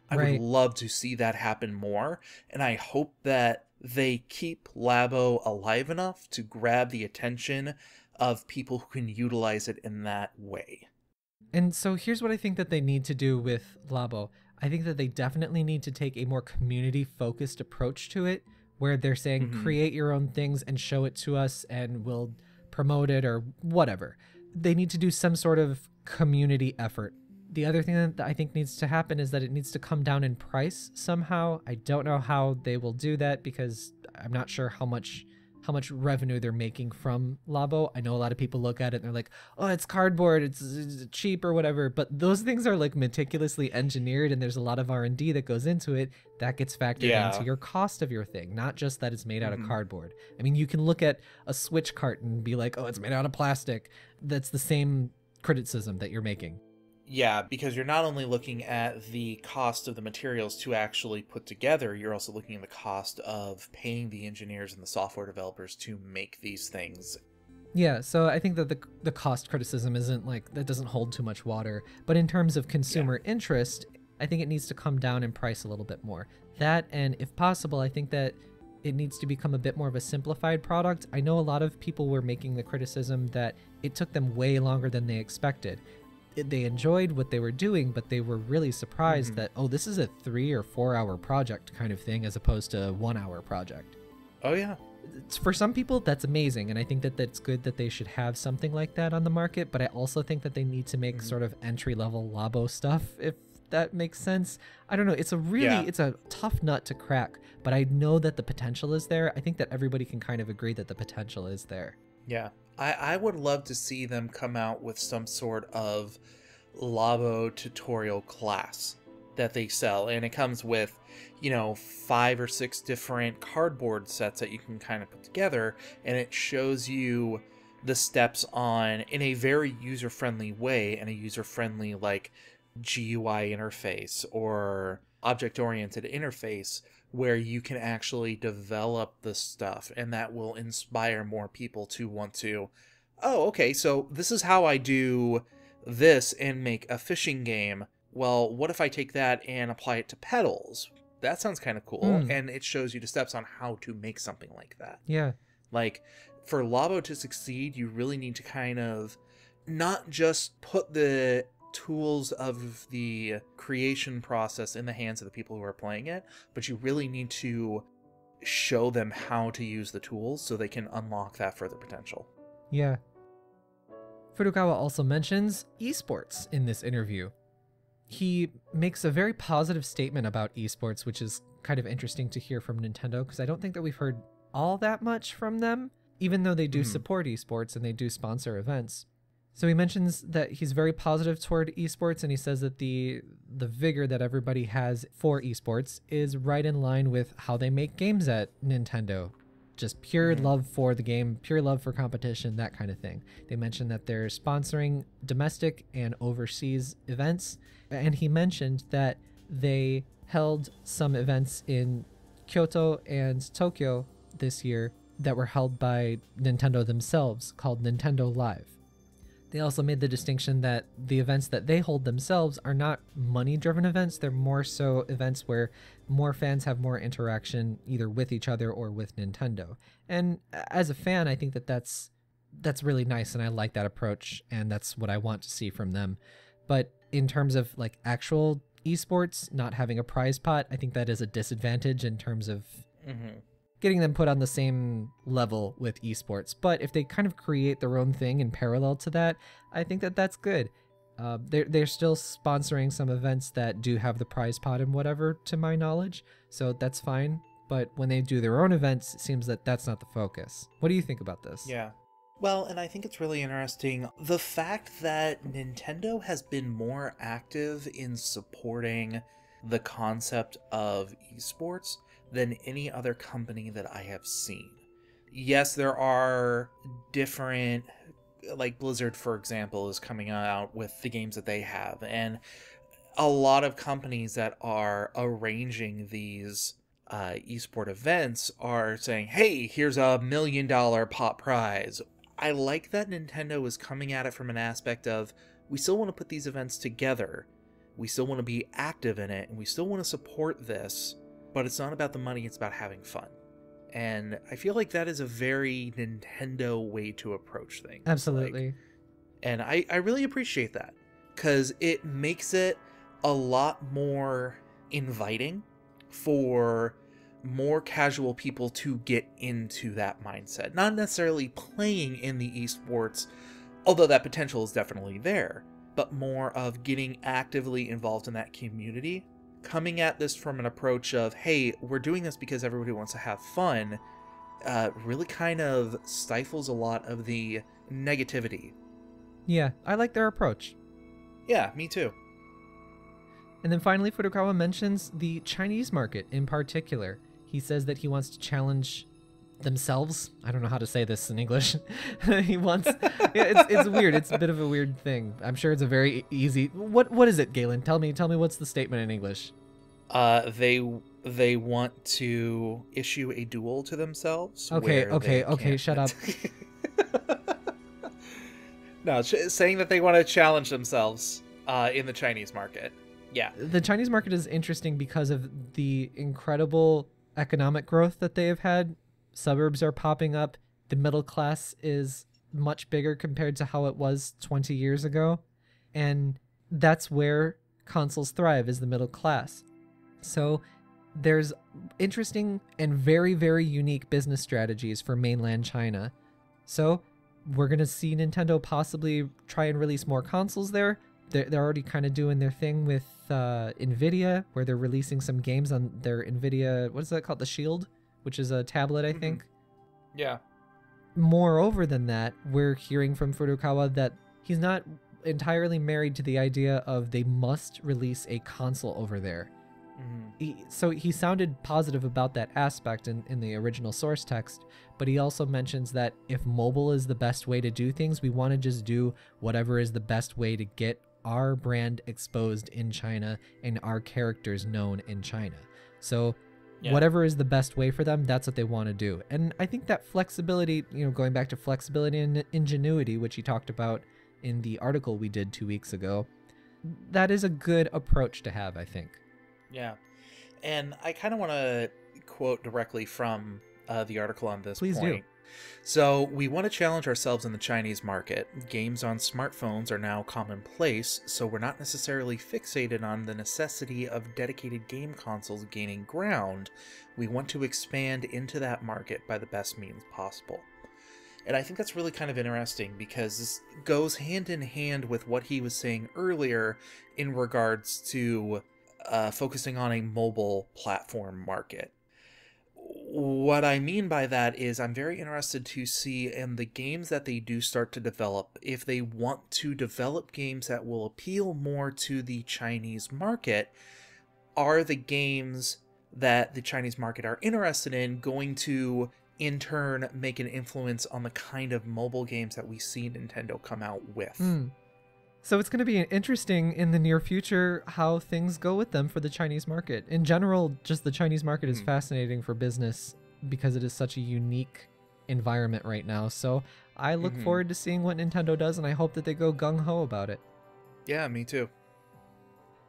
I would love to see that happen more, and I hope that they keep Labo alive enough to grab the attention of people who can utilize it in that way. And so here's what I think that they need to do with Labo. I think that they definitely need to take a more community-focused approach to it, where they're saying, create your own things and show it to us, and we'll promote it or whatever. They need to do some sort of community effort. The other thing that I think needs to happen is that it needs to come down in price somehow. I don't know how they will do that because I'm not sure how much revenue they're making from Labo. I know a lot of people look at it and they're like, oh, it's cardboard, it's cheap or whatever, but those things are like meticulously engineered and there's a lot of R&D that goes into it that gets factored into your cost of your thing, not just that it's made out of cardboard. I mean, you can look at a Switch cart and be like, oh, it's made out of plastic. That's the same criticism that you're making. Yeah, because you're not only looking at the cost of the materials to actually put together, you're also looking at the cost of paying the engineers and the software developers to make these things. Yeah, so I think that the cost criticism isn't like, that doesn't hold too much water. But in terms of consumer interest, I think it needs to come down in price a little bit more. That, and if possible, I think that it needs to become a bit more of a simplified product. I know a lot of people were making the criticism that it took them way longer than they expected. They enjoyed what they were doing, but they were really surprised that, oh, this is a 3 or 4 hour project kind of thing as opposed to a 1 hour project. Oh, yeah. For some people, that's amazing, and I think that that's good that they should have something like that on the market, but I also think that they need to make sort of entry-level Labo stuff, if that makes sense. I don't know. It's a really, it's a tough nut to crack, but I know that the potential is there. I think that everybody can kind of agree that the potential is there. Yeah. I would love to see them come out with some sort of Labo tutorial class that they sell. And it comes with, 5 or 6 different cardboard sets that you can kind of put together. And it shows you the steps in a very user-friendly way and a user-friendly like GUI interface or object-oriented interface where you can actually develop the stuff, and that will inspire more people to want to, oh, okay, so this is how I do this and make a fishing game. Well, what if I take that and apply it to pedals? That sounds kind of cool, and it shows you the steps on how to make something like that. Yeah. Like, for Labo to succeed, you really need to kind of not just put the tools of the creation process in the hands of the people who are playing it, but you really need to show them how to use the tools so they can unlock that further potential. Yeah. Furukawa also mentions esports in this interview. He makes a very positive statement about esports, which is kind of interesting to hear from Nintendo, because I don't think that we've heard all that much from them, even though they do support esports and they do sponsor events. So he mentions that he's very positive toward esports, and he says that the vigor that everybody has for esports is right in line with how they make games at Nintendo. Just pure love for the game, pure love for competition, that kind of thing. They mentioned that they're sponsoring domestic and overseas events, and he mentioned that they held some events in Kyoto and Tokyo this year that were held by Nintendo themselves, called Nintendo Live. They also made the distinction that the events that they hold themselves are not money-driven events. They're more so events where more fans have more interaction either with each other or with Nintendo. And as a fan, I think that that's that's really nice, and I like that approach, and that's what I want to see from them. But in terms of like actual esports not having a prize pot, I think that is a disadvantage in terms of getting them put on the same level with esports. But if they kind of create their own thing in parallel to that, I think that that's good. They're still sponsoring some events that do have the prize pot and whatever, to my knowledge, so that's fine. But when they do their own events, it seems that that's not the focus. What do you think about this? Yeah. Well, and I think it's really interesting the fact that Nintendo has been more active in supporting the concept of esports than any other company that I have seen. Yes, there are different, like Blizzard, for example, is coming out with the games that they have, and a lot of companies that are arranging these esport events are saying, hey, here's $1 million pot prize. I like that Nintendo is coming at it from an aspect of, we still want to put these events together, we still want to be active in it, and we still want to support this, but it's not about the money, it's about having fun. And I feel like that is a very Nintendo way to approach things. Absolutely. Like, and I really appreciate that, because it makes it a lot more inviting for more casual people to get into that mindset. Not necessarily playing in the esports, although that potential is definitely there, but more of getting actively involved in that community, coming at this from an approach of, hey, we're doing this because everybody wants to have fun, really kind of stifles a lot of the negativity. Yeah, I like their approach. Yeah, me too. And then finally, Furukawa mentions the Chinese market in particular. He says that he wants to challenge themselves. I don't know how to say this in English. He wants... Yeah, it's weird. It's a bit of a weird thing. I'm sure it's a very easy... What is it, Galen? Tell me what's the statement in English. They want to issue a duel to themselves. Okay, shut up. No, saying that they want to challenge themselves in the Chinese market. Yeah. The Chinese market is interesting because of the incredible economic growth that they have had. Suburbs are popping up. The middle class is much bigger compared to how it was 20 years ago. And that's where consoles thrive, is the middle class. So there's interesting and very, very unique business strategies for mainland China. So we're going to see Nintendo possibly try and release more consoles there. They're already kind of doing their thing with NVIDIA, where they're releasing some games on their NVIDIA, what is that called? The Shield, which is a tablet, I think. Yeah. Moreover than that, we're hearing from Furukawa that he's not entirely married to the idea of they must release a console over there. So he sounded positive about that aspect in the original source text, but he also mentions that if mobile is the best way to do things, we want to just do whatever is the best way to get our brand exposed in China and our characters known in China. So whatever is the best way for them, that's what they want to do. And I think that flexibility, going back to flexibility and ingenuity, which he talked about in the article we did 2 weeks ago, that is a good approach to have, I think. Yeah. And I kind of want to quote directly from the article on this Please point. do. So, we want to challenge ourselves in the Chinese market. Games on smartphones are now commonplace, so we're not necessarily fixated on the necessity of dedicated game consoles gaining ground. We want to expand into that market by the best means possible. And I think that's really kind of interesting, because this goes hand in hand with what he was saying earlier in regards to focusing on a mobile platform market. What I mean by that is I'm very interested to see in the games that they do start to develop, if they want to develop games that will appeal more to the Chinese market, are the games that the Chinese market are interested in going to, in turn, make an influence on the kind of mobile games that we see Nintendo come out with. So it's going to be interesting in the near future how things go with them for the Chinese market. In general, just the Chinese market is fascinating for business because it is such a unique environment right now. So I look forward to seeing what Nintendo does, and I hope that they go gung-ho about it. Yeah, me too.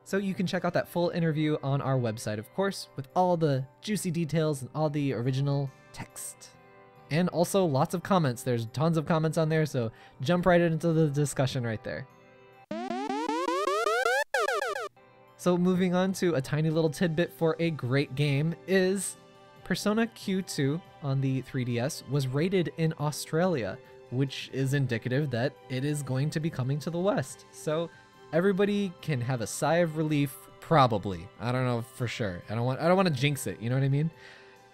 So you can check out that full interview on our website, of course, with all the juicy details and all the original text. And also lots of comments. There's tons of comments on there, so jump right into the discussion right there. So moving on to a tiny little tidbit for a great game is Persona Q2 on the 3DS was rated in Australia, which is indicative that it is going to be coming to the West. So everybody can have a sigh of relief, probably. I don't know for sure. I don't want to jinx it, you know what I mean?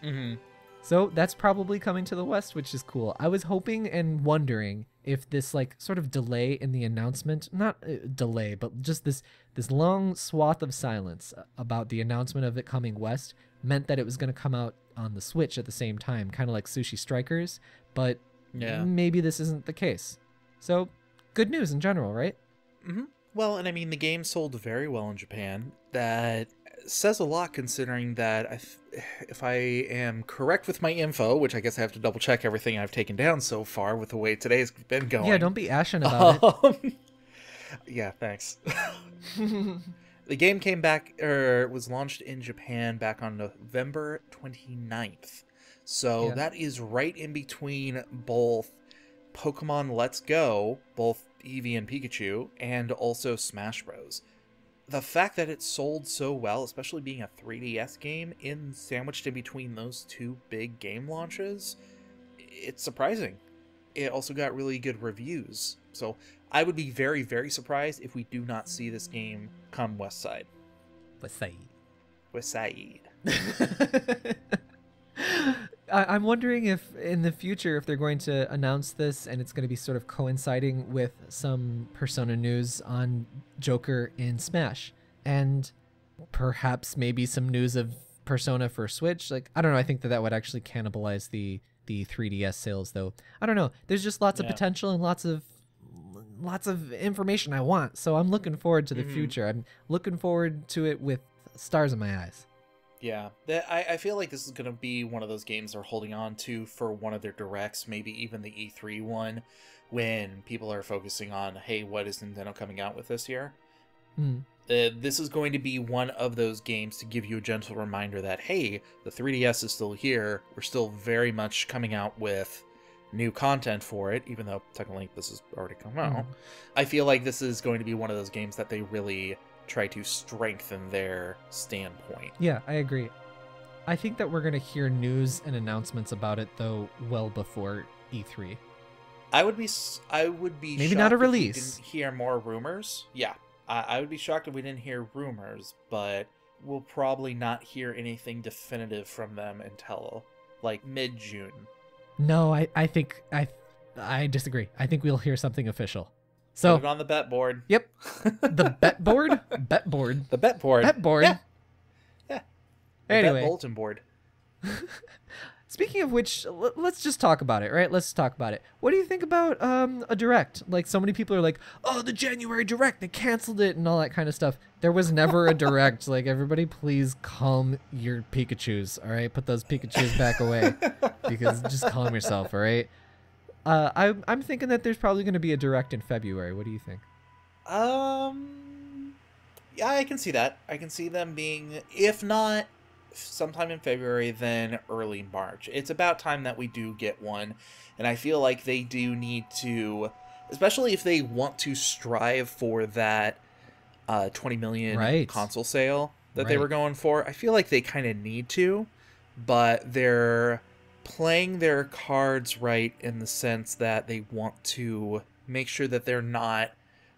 Mm-hmm. So that's probably coming to the West, which is cool. I was hoping and wondering if this like sort of delay in the announcement, not delay, but just this long swath of silence about the announcement of it coming West meant that it was going to come out on the Switch at the same time, kind of like Sushi Strikers, but maybe this isn't the case. So good news in general, right? Mm-hmm. Well, and I mean, the game sold very well in Japan. That says a lot, considering that if I am correct with my info, which I guess I have to double check everything I've taken down so far with the way today's been going. Yeah, don't be ashen about it. Yeah, thanks. The game came back, or was launched in Japan back on November 29th. So that is right in between both Pokemon Let's Go, both Eevee and Pikachu, and also Smash Bros. The fact that it sold so well, especially being a 3DS game, sandwiched in between those two big game launches, it's surprising. It also got really good reviews. So I would be very, very surprised if we do not see this game come West Side. West Side. West Side. I'm wondering if in the future, if they're going to announce this and it's going to be sort of coinciding with some Persona news on Joker in Smash, and perhaps maybe some news of Persona for Switch. Like, I don't know. I think that would actually cannibalize the 3DS sales, though. I don't know. There's just lots of potential and lots of information I want. So I'm looking forward to the future. I'm looking forward to it with stars in my eyes. Yeah, I feel like this is going to be one of those games they're holding on to for one of their directs, maybe even the E3 one, when people are focusing on, hey, what is Nintendo coming out with this year? This is going to be one of those games to give you a gentle reminder that, hey, the 3DS is still here. We're still very much coming out with new content for it, even though technically this has already come out. I feel like this is going to be one of those games that they really try to strengthen their standpoint. Yeah, I agree. I think that we're going to hear news and announcements about it, though, well before E3. I would be maybe not a release. If we didn't hear more rumors. Yeah, I would be shocked if we didn't hear rumors, but we'll probably not hear anything definitive from them until like mid-June. No, I think I disagree. I think we'll hear something official. So put it on the bet board. Yep. The bet board? Bet board. The bet board. Bet board. Yeah. The anyway. bet bulletin board. Speaking of which, let's just talk about it, right? Let's talk about it. What do you think about a Direct? Like, so many people are like, oh, the January Direct, they canceled it and all that kind of stuff. There was never a Direct. Like, everybody please calm your Pikachus, all right? Put those Pikachus back away. Because just calm yourself, all right? I'm thinking that there's probably going to be a Direct in February. What do you think? Yeah, I can see that. I can see them being, if not sometime in February, then early March. It's about time that we do get one, and I feel like they do need to, especially if they want to strive for that 20 million console sale that they were going for. I feel like they kind of need to, but they're playing their cards right in the sense that they want to make sure that they're not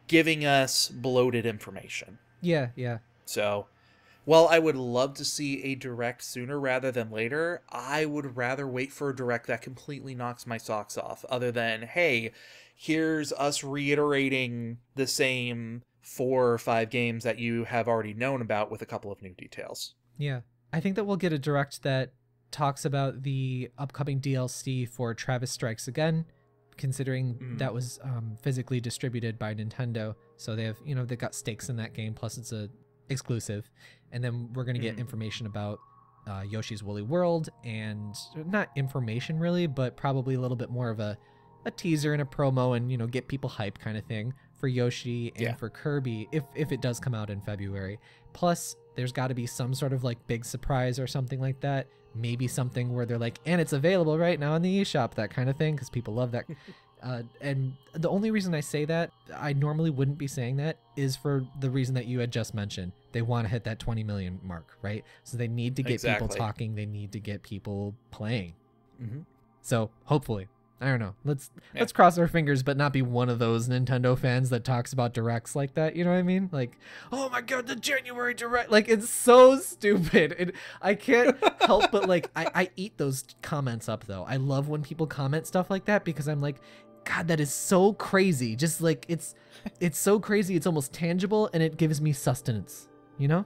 giving us bloated information. Yeah. So, while I would love to see a Direct sooner rather than later, I would rather wait for a Direct that completely knocks my socks off, other than, hey, here's us reiterating the same 4 or 5 games that you have already known about with a couple of new details. Yeah. I think that we'll get a Direct that talks about the upcoming DLC for Travis Strikes Again, considering that was physically distributed by Nintendo. So they have, they've got stakes in that game, plus it's a exclusive. And then we're going to get information about Yoshi's Woolly World, and not information really, but probably a little bit more of a teaser and a promo and, get people hyped kind of thing for Yoshi and for Kirby if it does come out in February. Plus, there's got to be some sort of like big surprise or something like that. maybe something where they're like, and it's available right now in the eShop, that kind of thing, because people love that. And the only reason I say that, I normally wouldn't be saying that, is for the reason that you had just mentioned. They want to hit that 20 million mark, right? So they need to get people talking. They need to get people playing. So hopefully, I don't know. Let's cross our fingers, but not be one of those Nintendo fans that talks about directs like that. You know what I mean? Like, oh my God, the January direct. Like, it's so stupid. I can't help but like, I eat those comments up though. I love when people comment stuff like that because I'm like, God, that is so crazy. Just like, it's so crazy. It's almost tangible and it gives me sustenance, you know?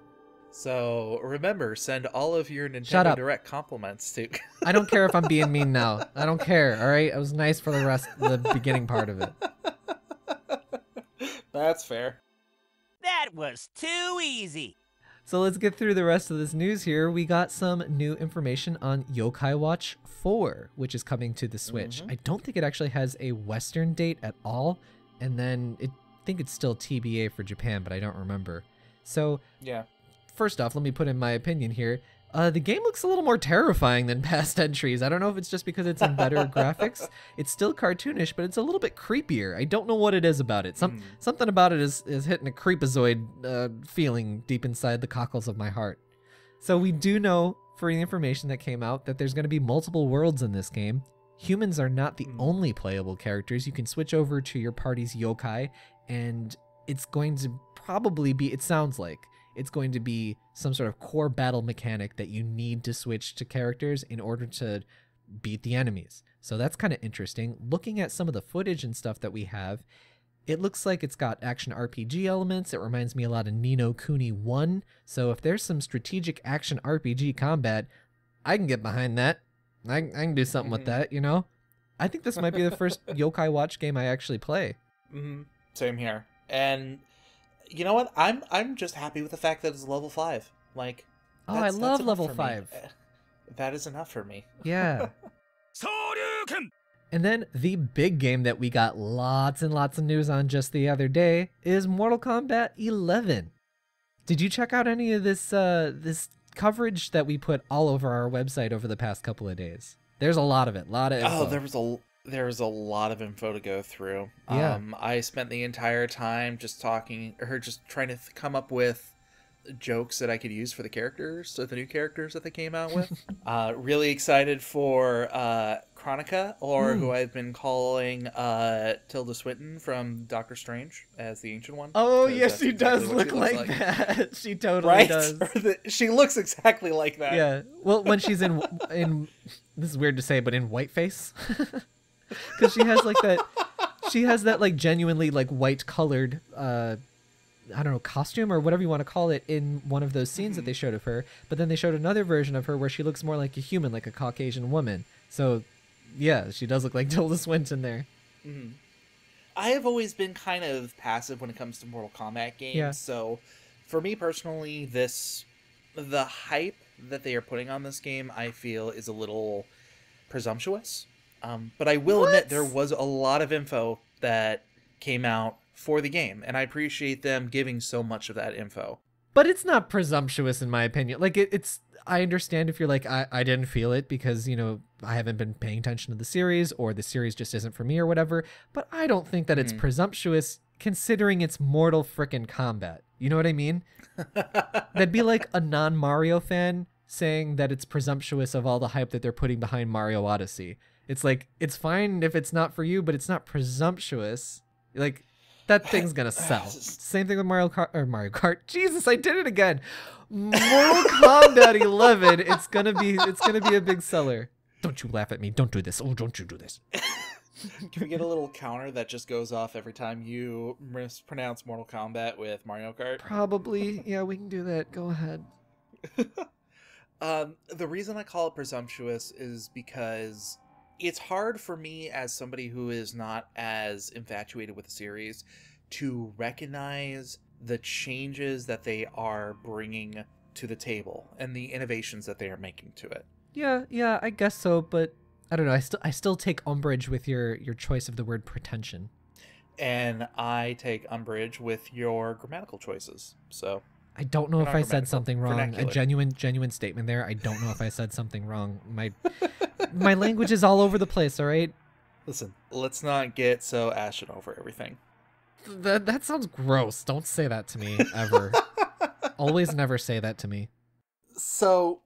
So remember, send all of your Nintendo Direct compliments to... I don't care if I'm being mean now. I don't care, all right? I was nice for the rest of the beginning part of it. That's fair. That was too easy. So let's get through the rest of this news here. We got some new information on Yokai Watch 4, which is coming to the Switch. I don't think it actually has a Western date at all. And then I think it's still TBA for Japan, but I don't remember. So yeah. First off, let me put in my opinion here. The game looks a little more terrifying than past entries. I don't know if it's just because it's in better graphics. It's still cartoonish, but it's a little bit creepier. I don't know what it is about it. Something about it is hitting a creepazoid feeling deep inside the cockles of my heart. So we do know, for the information that came out, that there's going to be multiple worlds in this game. Humans are not the only playable characters. You can switch over to your party's yokai, and it's going to probably be, it sounds like, it's going to be some sort of core battle mechanic that you need to switch to characters in order to beat the enemies. So that's kind of interesting. Looking at some of the footage and stuff that we have, it looks like it's got action RPG elements. It reminds me a lot of Ni no Kuni 1. So if there's some strategic action RPG combat, I can get behind that. I can do something with that, you know? I think this might be the first Yokai Watch game I actually play. Same here. And... you know what? I'm just happy with the fact that it's level 5. Like, I love level 5. That is enough for me. Yeah. And then the big game that we got lots and lots of news on just the other day is Mortal Kombat 11. Did you check out any of this this coverage that we put all over our website over the past couple of days? There's a lot of it, a lot of info. Oh, there's a lot of info to go through. Yeah. I spent the entire time just trying to come up with jokes that I could use for the characters, so the new characters that they came out with. Really excited for Chronica, or who I've been calling Tilda Swinton from Doctor Strange as the Ancient One. Oh, yes, she does look like that. She totally does. She looks exactly like that. Yeah. Well, when she's in this is weird to say, but in whiteface. Because she has that like genuinely like white colored I don't know, costume or whatever you want to call it in one of those scenes that they showed of her, but then they showed another version of her where she looks more like a human, like a Caucasian woman. So yeah, she does look like Tilda Swinton there. I have always been kind of passive when it comes to Mortal Kombat games, so for me personally, the hype that they are putting on this game, I feel is a little presumptuous. But I will admit there was a lot of info that came out for the game, and I appreciate them giving so much of that info. But it's not presumptuous in my opinion. Like it's, I understand if you're like, I didn't feel it because, you know, I haven't been paying attention to the series or the series just isn't for me or whatever. But I don't think that it's presumptuous considering it's Mortal frickin' Kombat. You know what I mean? That'd be like a non-Mario fan saying that it's presumptuous of all the hype that they're putting behind Mario Odyssey. It's like, it's fine if it's not for you, but it's not presumptuous. Like, that thing's gonna sell. Same thing with Mario Kart. Jesus, I did it again. Mortal Kombat 11. It's gonna be a big seller. Don't you laugh at me. Don't do this. Oh, don't you do this. Can we get a little counter that just goes off every time you mispronounce Mortal Kombat with Mario Kart? Probably. Yeah, we can do that. Go ahead. The reason I call it presumptuous is because it's hard for me as somebody who is not as infatuated with the series to recognize the changes that they are bringing to the table and the innovations that they are making to it. Yeah, I guess so, but I don't know. I still take umbrage with your choice of the word pretension. And I take umbrage with your grammatical choices. So I don't know if I said something wrong. vernacular. A genuine statement there. I don't know if I said something wrong. My language is all over the place, all right? Listen, let's not get so ashen over everything. That sounds gross. Don't say that to me, ever. Always never say that to me. So,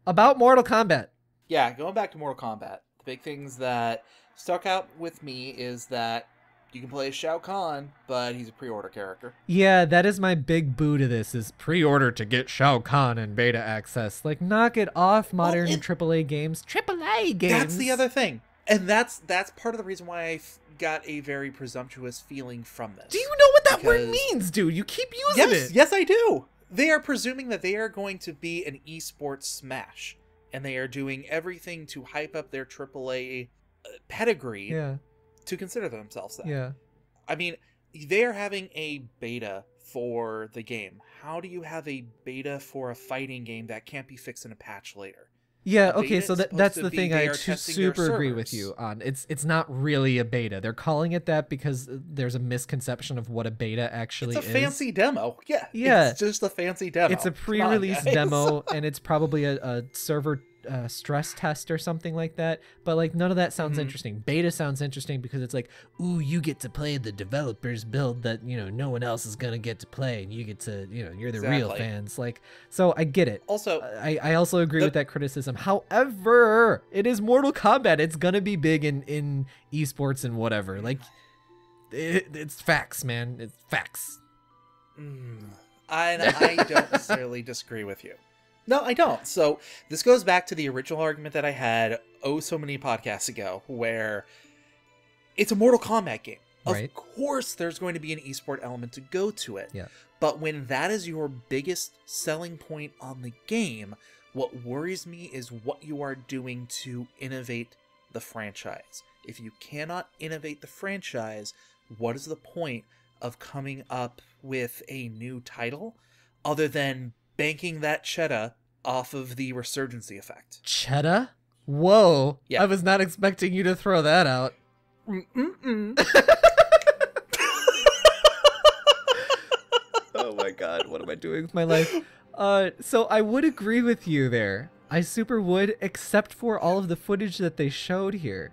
About Mortal Kombat. yeah, going back to Mortal Kombat, the big things that stuck out with me is that you can play as Shao Kahn, but he's a pre-order character. Yeah, that is my big boo to this, is pre-order to get Shao Kahn in beta access. Like, knock it off, modern AAA games. AAA games! That's the other thing. And that's part of the reason why I got a very presumptuous feeling from this. Do you know what that word Because- means, dude? You keep using it. Yes, I do. They are presuming that they are going to be an esports smash, and they are doing everything to hype up their AAA pedigree Yeah, to consider themselves that. yeah. I mean, they are having a beta for the game. How do you have a beta for a fighting game that can't be fixed in a patch later? Yeah, A okay, beta so is that's supposed to the be thing they I are testing their super agree with servers. you on. It's not really a beta. They're calling it that because there's a misconception of what a beta actually It's a is. fancy demo. Yeah. Yeah. It's just a fancy demo. It's a Come on, pre-release guys. demo, and it's probably a server stress test or something like that. But like, none of that sounds interesting. Beta sounds interesting because it's like, ooh, you get to play the developers build that no one else is gonna get to play, and you get to you're the real Exactly. fans. Like, so I get it. Also, I also agree with that criticism. However, it is Mortal Kombat. It's gonna be big in esports and whatever. Like, it's facts, man. It's facts. I don't necessarily disagree with you. No, I don't. So this goes back to the original argument that I had so many podcasts ago, where it's a Mortal Kombat game. Right. Of course, there's going to be an esport element to go to it. Yeah. But when that is your biggest selling point on the game, what worries me is what you are doing to innovate the franchise. If you cannot innovate the franchise, what is the point of coming up with a new title other than banking that cheddar off of the resurgency effect? Cheddar? Whoa. Yeah. I was not expecting you to throw that out. Oh my god, what am I doing with my life? So I would agree with you there. I super would, except for all of the footage that they showed here.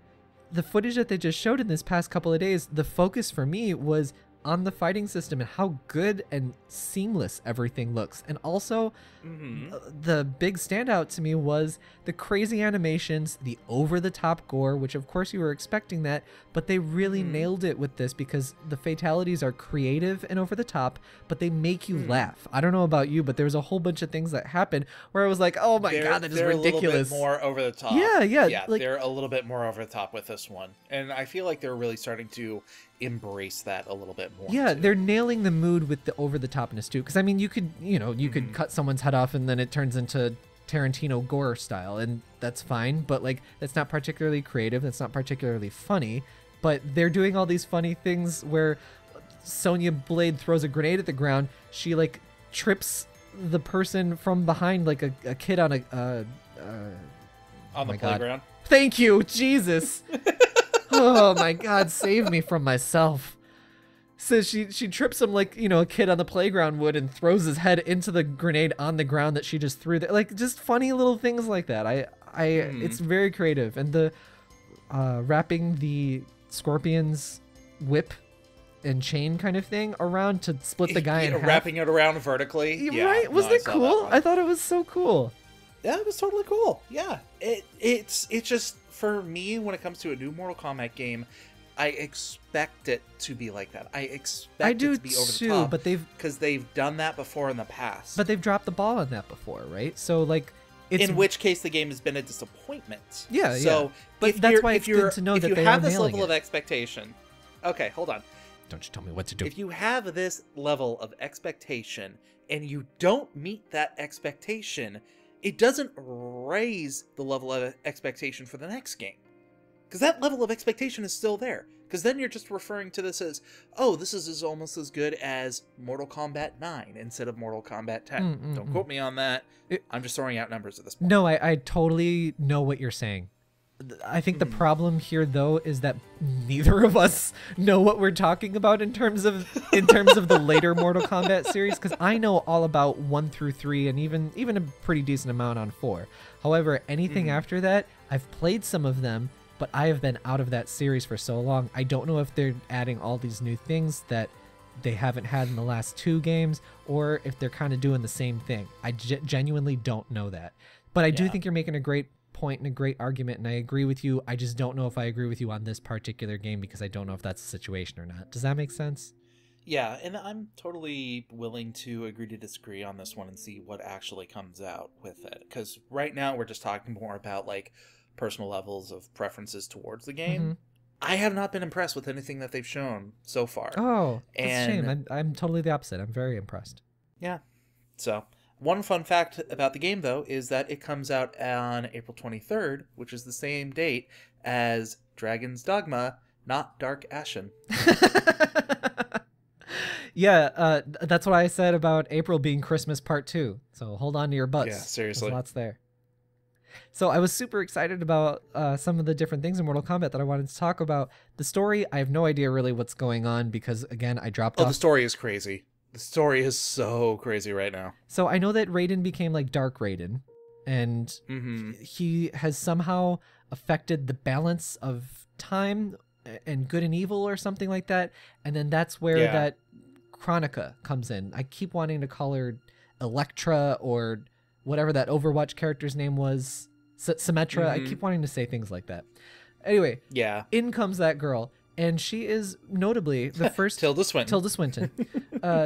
The footage that they just showed in this past couple of days, the focus for me was on the fighting system and how good and seamless everything looks. And also, the big standout to me was the crazy animations, the over-the-top gore, which of course you were expecting that, but they really nailed it with this because the fatalities are creative and over-the-top, but they make you laugh. I don't know about you, but there was a whole bunch of things that happened where I was like, oh my god, that is they're ridiculous. a little bit more over the top. Yeah, like, they're a little bit more over the top with this one. And I feel like they're really starting to embrace that a little bit more. yeah, too. they're nailing the mood with the over-the-topness too. Because I mean, you could, you could cut someone's head off and then it turns into Tarantino gore style, and that's fine. But like, that's not particularly creative. That's not particularly funny. But they're doing all these funny things where Sonya Blade throws a grenade at the ground. She like trips the person from behind, like a kid on on the my God. playground. Thank you, Jesus. Oh my god, save me from myself. So she trips him like, a kid on the playground would, and throws his head into the grenade on the ground that she just threw there. Like, just funny little things like that. It's very creative. And the wrapping the Scorpion's whip and chain kind of thing around to split the guy in half. Wrapping it around vertically. Yeah, Right? Wasn't I it saw cool? that I thought it was so cool. Yeah, it was totally cool. Yeah, it's just, for me, when it comes to a new Mortal Kombat game, I expect it to be like that. I expect it to be over the top, but because they've done that before in the past. they've dropped the ball on that before, right? So like, it's in which case the game has been a disappointment. Yeah, so yeah. But if that's you're, why if it's you're, good to know if that you they have are this nailing level it. of expectation. Okay, hold on. Don't you tell me what to do. If you have this level of expectation and you don't meet that expectation, it doesn't raise the level of expectation for the next game. Because that level of expectation is still there. Because then you're just referring to this as, oh, this is almost as good as Mortal Kombat 9 instead of Mortal Kombat 10. Don't quote me on that. I'm just throwing out numbers at this point. No, I totally know what you're saying. I think the problem here though is that neither of us know what we're talking about in terms of the later Mortal Kombat series, because I know all about 1 through 3 and even a pretty decent amount on 4. However, anything after that, I've played some of them, but I have been out of that series for so long. I don't know if they're adding all these new things that they haven't had in the last 2 games, or if they're kind of doing the same thing. I genuinely don't know that. But I do think you're making a great point and a great argument, and I agree with you. I just don't know if I agree with you on this particular game, because I don't know if that's the situation or not. Does that make sense? Yeah, and I'm totally willing to agree to disagree on this one and see what actually comes out with it. Because right now we're just talking more about like personal levels of preferences towards the game. I have not been impressed with anything that they've shown so far. Oh, that's a shame. I'm totally the opposite. I'm very impressed. Yeah. So, one fun fact about the game, though, is that it comes out on April 23rd, which is the same date as Dragon's Dogma, not Dark Ashen. Yeah, that's what I said about April being Christmas Part 2. So hold on to your butts. Yeah, seriously. There's lots there. So I was super excited about some of the different things in Mortal Kombat that I wanted to talk about. The story, I have no idea really what's going on because, again, I dropped off. The story is crazy. The story is so crazy right now. So I know that Raiden became like Dark Raiden, and he has somehow affected the balance of time and good and evil or something like that. And then that's where that Kronika comes in. I keep wanting to call her Electra or whatever that Overwatch character's name was. Symmetra. I keep wanting to say things like that. Anyway, in comes that girl, and she is notably the first Tilda Swinton. Tilda Swinton.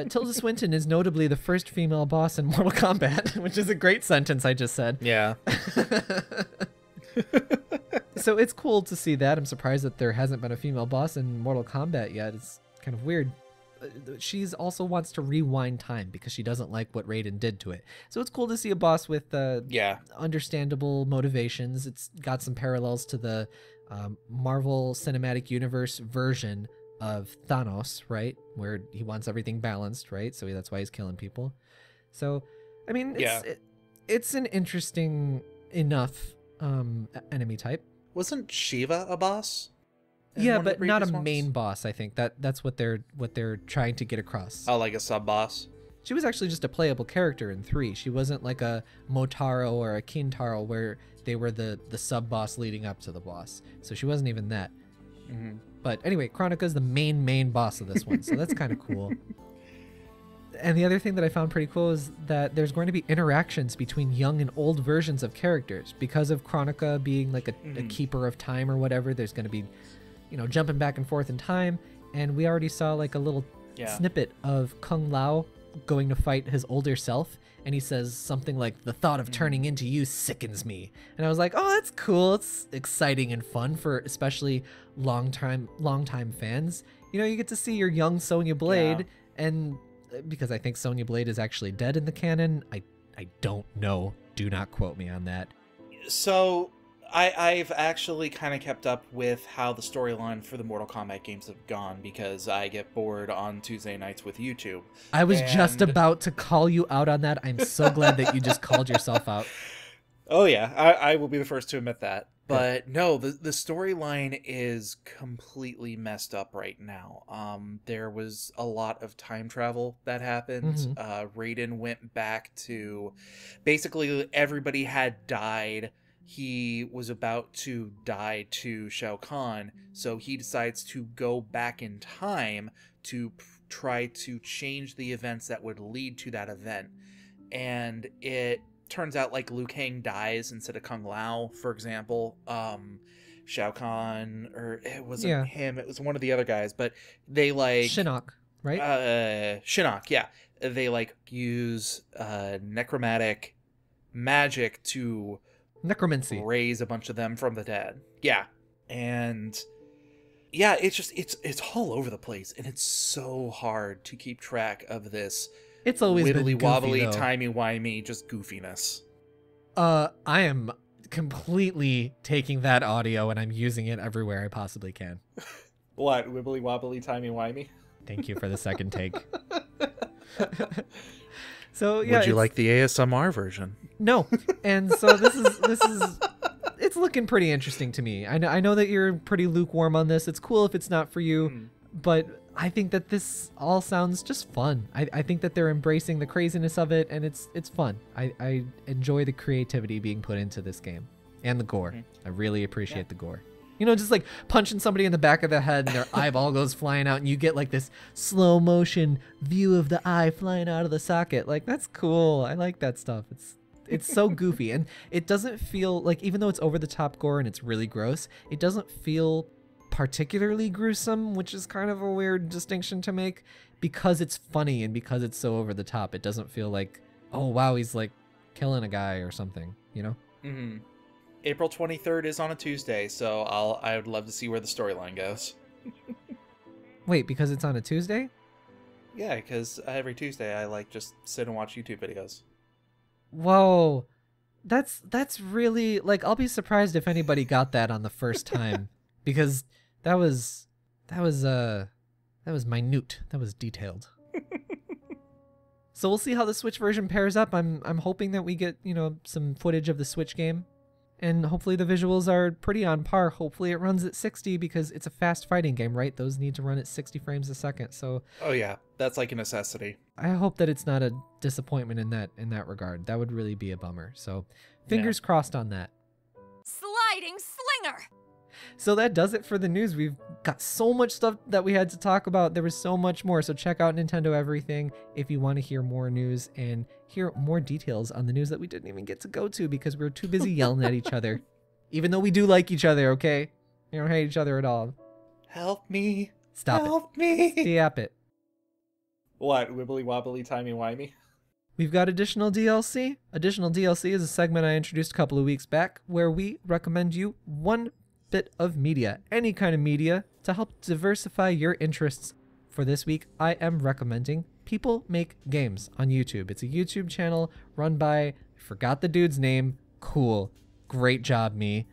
Tilda Swinton is notably the first female boss in Mortal Kombat, which is a great sentence I just said. Yeah. So it's cool to see that. I'm surprised that there hasn't been a female boss in Mortal Kombat yet. It's kind of weird. She's also wants to rewind time because she doesn't like what Raiden did to it. So it's cool to see a boss with understandable motivations. It's got some parallels to the Marvel Cinematic Universe version of Thanos, right? Where he wants everything balanced, right? So that's why he's killing people. So, I mean, it's an interesting enough enemy type. Wasn't Shiva a boss? Yeah, but not a main boss. I think that's what they're trying to get across. Oh, like a sub boss. She was actually just a playable character in 3. She wasn't like a Motaro or a Kintaro where they were the sub boss leading up to the boss. So she wasn't even that. But anyway, Kronika's the main boss of this one, so that's kind of cool. And the other thing that I found pretty cool is that there's going to be interactions between young and old versions of characters. Because of Kronika being like a keeper of time or whatever, there's going to be, jumping back and forth in time. And we already saw like a little snippet of Kung Lao going to fight his older self. And he says something like, "The thought of turning into you sickens me." And I was like, oh, that's cool. It's exciting and fun for especially long-time fans. You get to see your young Sonya Blade. And because I think Sonya Blade is actually dead in the canon. I don't know. Do not quote me on that. So I've actually kind of kept up with how the storyline for the Mortal Kombat games have gone because I get bored on Tuesday nights with YouTube. I was just about to call you out on that. I'm so glad that you just called yourself out. Oh yeah, I will be the first to admit that. But no, the storyline is completely messed up right now. There was a lot of time travel that happened. Raiden went back to... Basically, everybody had died. He was about to die to Shao Kahn, so he decides to go back in time to try to change the events that would lead to that event. And it turns out like Liu Kang dies instead of Kung Lao, for example. Shao Kahn, or it wasn't him, it was one of the other guys, but they like Shinnok, right? Shinnok, yeah. They like use necromantic magic to necromancy, raise a bunch of them from the dead. Yeah. And yeah, it's just it's all over the place, and it's so hard to keep track of this. It's always wibbly been goofy, wobbly, though. timey-wimey, just goofiness. I am completely taking that audio and I'm using it everywhere I possibly can. What? Wibbly wobbly, timey-wimey? Thank you for the second take. So yeah, would you like the ASMR version? No. And so this is it's looking pretty interesting to me. I know that you're pretty lukewarm on this. It's cool if it's not for you, but I think that this all sounds just fun. I think that they're embracing the craziness of it, and it's fun. I enjoy the creativity being put into this game and the gore. I really appreciate the gore. You know, just like punching somebody in the back of the head and their eyeball goes flying out and you get like this slow motion view of the eye flying out of the socket. Like, that's cool. I like that stuff. It's so goofy, and it doesn't feel like, even though it's over the top gore and it's really gross, it doesn't feel particularly gruesome, which is kind of a weird distinction to make, because it's funny and because it's so over the top. It doesn't feel like, oh wow, he's like killing a guy or something, you know? April 23rd is on a Tuesday, so I would love to see where the storyline goes. Wait, because it's on a Tuesday? Yeah, because every Tuesday I like just sit and watch YouTube videos. Whoa, that's really, like, I'll be surprised if anybody got that on the first time, because that was minute, that was detailed. So we'll see how the Switch version pairs up. I'm hoping that we get, you know, some footage of the Switch game, and hopefully the visuals are pretty on par. Hopefully it runs at 60, because it's a fast fighting game, right? Those need to run at 60 frames a second. So oh yeah, that's like a necessity. I hope that it's not a disappointment in that regard. That would really be a bummer. So fingers crossed on that. Sliding slinger! So that does it for the news. We've got so much stuff that we had to talk about. There was so much more. So check out Nintendo Everything if you want to hear more news and hear more details on the news that we didn't even get to go to because we were too busy yelling at each other. Even though we do like each other, okay? We don't hate each other at all. Help me. Stop Help me. Stop it. What? Wibbly wobbly timey wimey? We've got additional DLC. Additional DLC is a segment I introduced a couple of weeks back where we recommend you one bit of media, any kind of media, to help diversify your interests. For this week, I am recommending People Make Games on YouTube. It's a YouTube channel run by, I forgot the dude's name. Cool. Great job, me.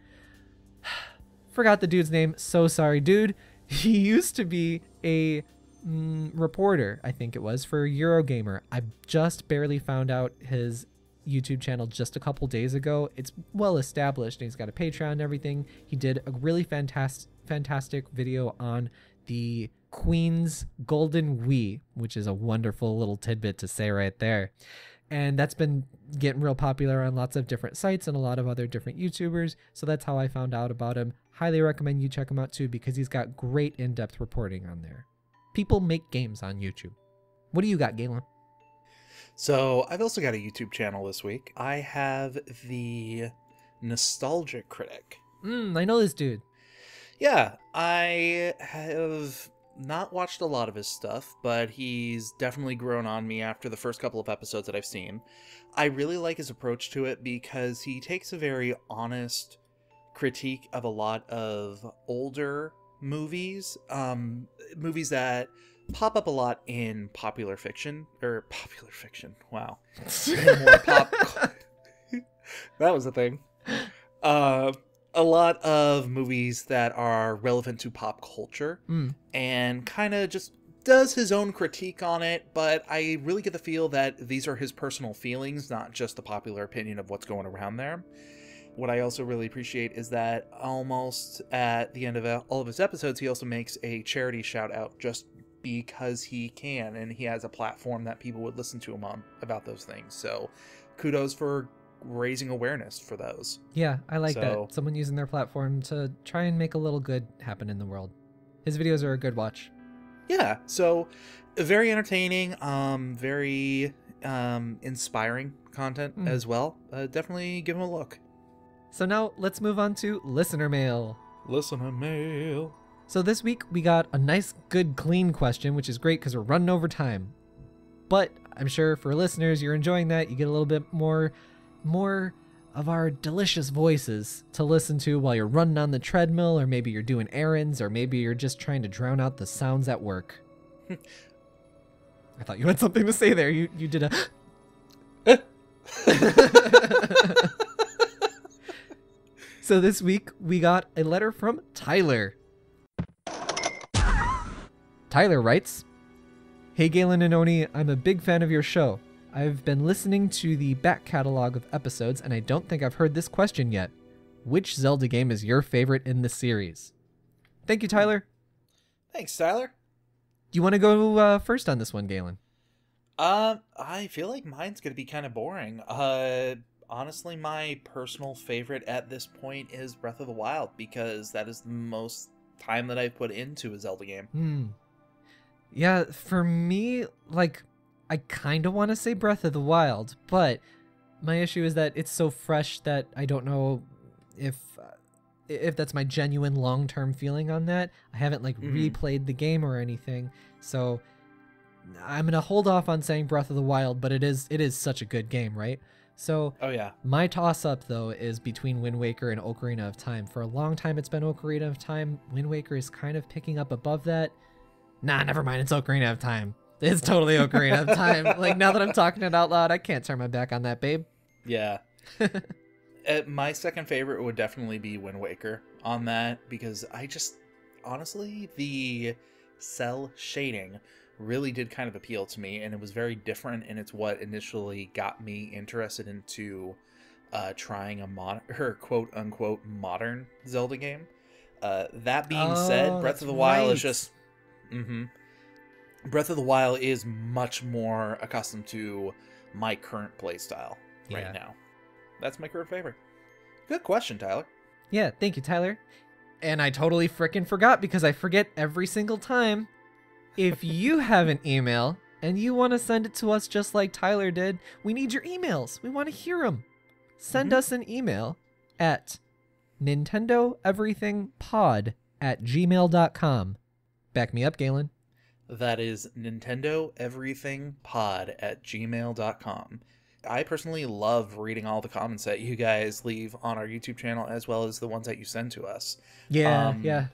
Forgot the dude's name. So sorry, dude. He used to be a reporter, I think it was, for Eurogamer. I just barely found out his YouTube channel just a couple days ago. It's well established, and he's got a Patreon and everything. He did a really fantastic video on the Queen's Golden Wii, which is a wonderful little tidbit to say right there. And that's been getting real popular on lots of different sites and a lot of other different YouTubers. So that's how I found out about him. Highly recommend you check him out too, because he's got great in-depth reporting on there. People Make Games on YouTube. What do you got, Galen? So I've also got a YouTube channel this week. I have the Nostalgia Critic. I know this dude. Yeah, I have not watched a lot of his stuff, but he's definitely grown on me after the first couple of episodes that I've seen. I really like his approach to it because he takes a very honest critique of a lot of older movies, movies that pop up a lot in popular fiction. Wow. More pop. That was a thing. A lot of movies that are relevant to pop culture and kind of just does his own critique on it, but I really get the feel that these are his personal feelings, not just the popular opinion of what's going around there. What I also really appreciate is that almost at the end of all of his episodes, he also makes a charity shout out just because he can, and he has a platform that people would listen to him on about those things. So kudos for raising awareness for those. Yeah, I like that. Someone using their platform to try and make a little good happen in the world. His videos are a good watch. Yeah, so very entertaining, very inspiring content as well. Definitely give him a look. So now let's move on to listener mail. Listener mail. So this week we got a nice, good, clean question, which is great because we're running over time. But I'm sure for listeners, you're enjoying that. You get a little bit more of our delicious voices to listen to while you're running on the treadmill, or maybe you're doing errands, or maybe you're just trying to drown out the sounds at work. I thought you had something to say there. You did a... So this week we got a letter from Tyler. Tyler writes, "Hey Galen and Oni, I'm a big fan of your show. I've been listening to the back catalog of episodes and I don't think I've heard this question yet. which Zelda game is your favorite in the series. Thank you, Tyler. Thanks, Tyler. Do you want to go first on this one, Galen? I feel like mine's gonna be kind of boring. Honestly, my personal favorite at this point is Breath of the Wild, because that is the most time that I've put into a Zelda game. Yeah, for me, like, I kind of want to say Breath of the Wild, but my issue is that it's so fresh that I don't know if that's my genuine long-term feeling on that. I haven't like replayed the game or anything, so I'm gonna hold off on saying Breath of the Wild, but it is such a good game, right? So Oh yeah. My toss-up though is between Wind Waker and Ocarina of Time. For a long time it's been Ocarina of Time. Wind Waker is kind of picking up above that. Nah, never mind, it's Ocarina of Time. It's totally Ocarina of Time. Like, now that I'm talking it out loud, I can't turn my back on that, babe. Yeah. My second favorite would definitely be Wind Waker on that, because I just, honestly, the cell shading really did kind of appeal to me, and it was very different, and it's what initially got me interested into trying a quote-unquote modern Zelda game. That being said, Breath of the Wild is just... Breath of the Wild is much more accustomed to my current playstyle right now. That's my current favorite. Good question, Tyler. Yeah, thank you, Tyler. And I totally frickin' forgot, because I forget every single time. If you have an email and you want to send it to us just like Tyler did, we need your emails. We want to hear them. Send us an email at nintendoeverythingpod@gmail.com. Back me up, Galen. That is nintendoeverythingpod@gmail.com. I personally love reading all the comments that you guys leave on our YouTube channel, as well as the ones that you send to us. Yeah.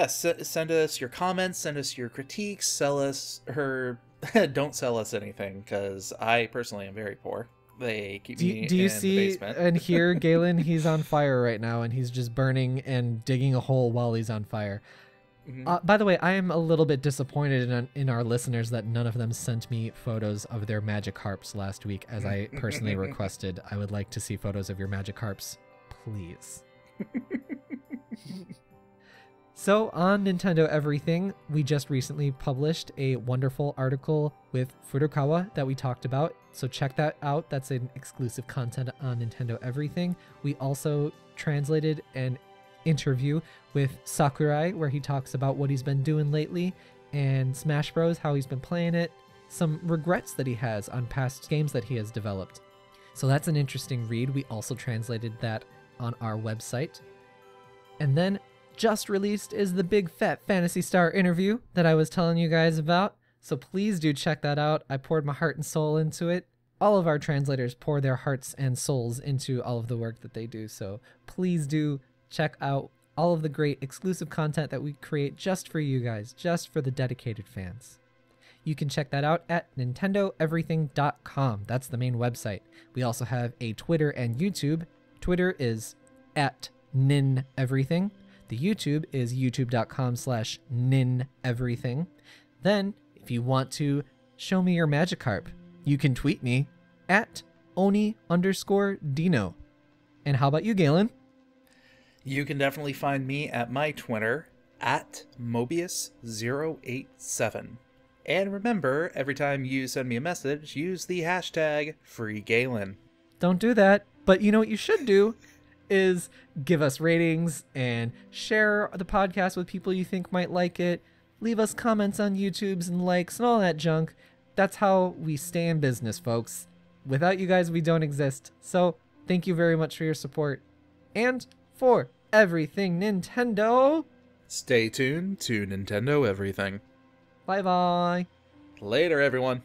Send us your comments, send us your critiques, don't sell us anything, because I personally am very poor. They keep me do you in see the basement. and hear Galen? He's on fire right now, and he's just burning and digging a hole while he's on fire. By the way, I am a little bit disappointed in our listeners that none of them sent me photos of their magic harps last week, as I personally requested. I would like to see photos of your magic harps, please. So on Nintendo Everything, we just recently published a wonderful article with Furukawa that we talked about. So check that out. That's an exclusive content on Nintendo Everything. We also translated an interview with Sakurai, where he talks about what he's been doing lately, and Smash Bros, how he's been playing it, some regrets that he has on past games that he has developed. So that's an interesting read. We also translated that on our website. And then just released is the Big Fat Phantasy Star interview that I was telling you guys about. So please do check that out. I poured my heart and soul into it. All of our translators pour their hearts and souls into all of the work that they do. So please do check out all of the great exclusive content that we create just for you guys, just for the dedicated fans. You can check that out at nintendoeverything.com. That's the main website. We also have a Twitter and YouTube. Twitter is at nineverything. The YouTube is youtube.com/nineverything. Then, if you want to show me your Magikarp, you can tweet me at Oni_Dino. And how about you, Galen? You can definitely find me at my Twitter at Mobius087. And remember, every time you send me a message, use the hashtag FreeGalen. Don't do that, but you know what you should do is give us ratings and share the podcast with people you think might like it. Leave us comments on YouTubes and likes and all that junk. That's how we stay in business, folks. Without you guys, we don't exist. So thank you very much for your support. And for everything Nintendo, stay tuned to Nintendo Everything. Bye-bye. Later, everyone.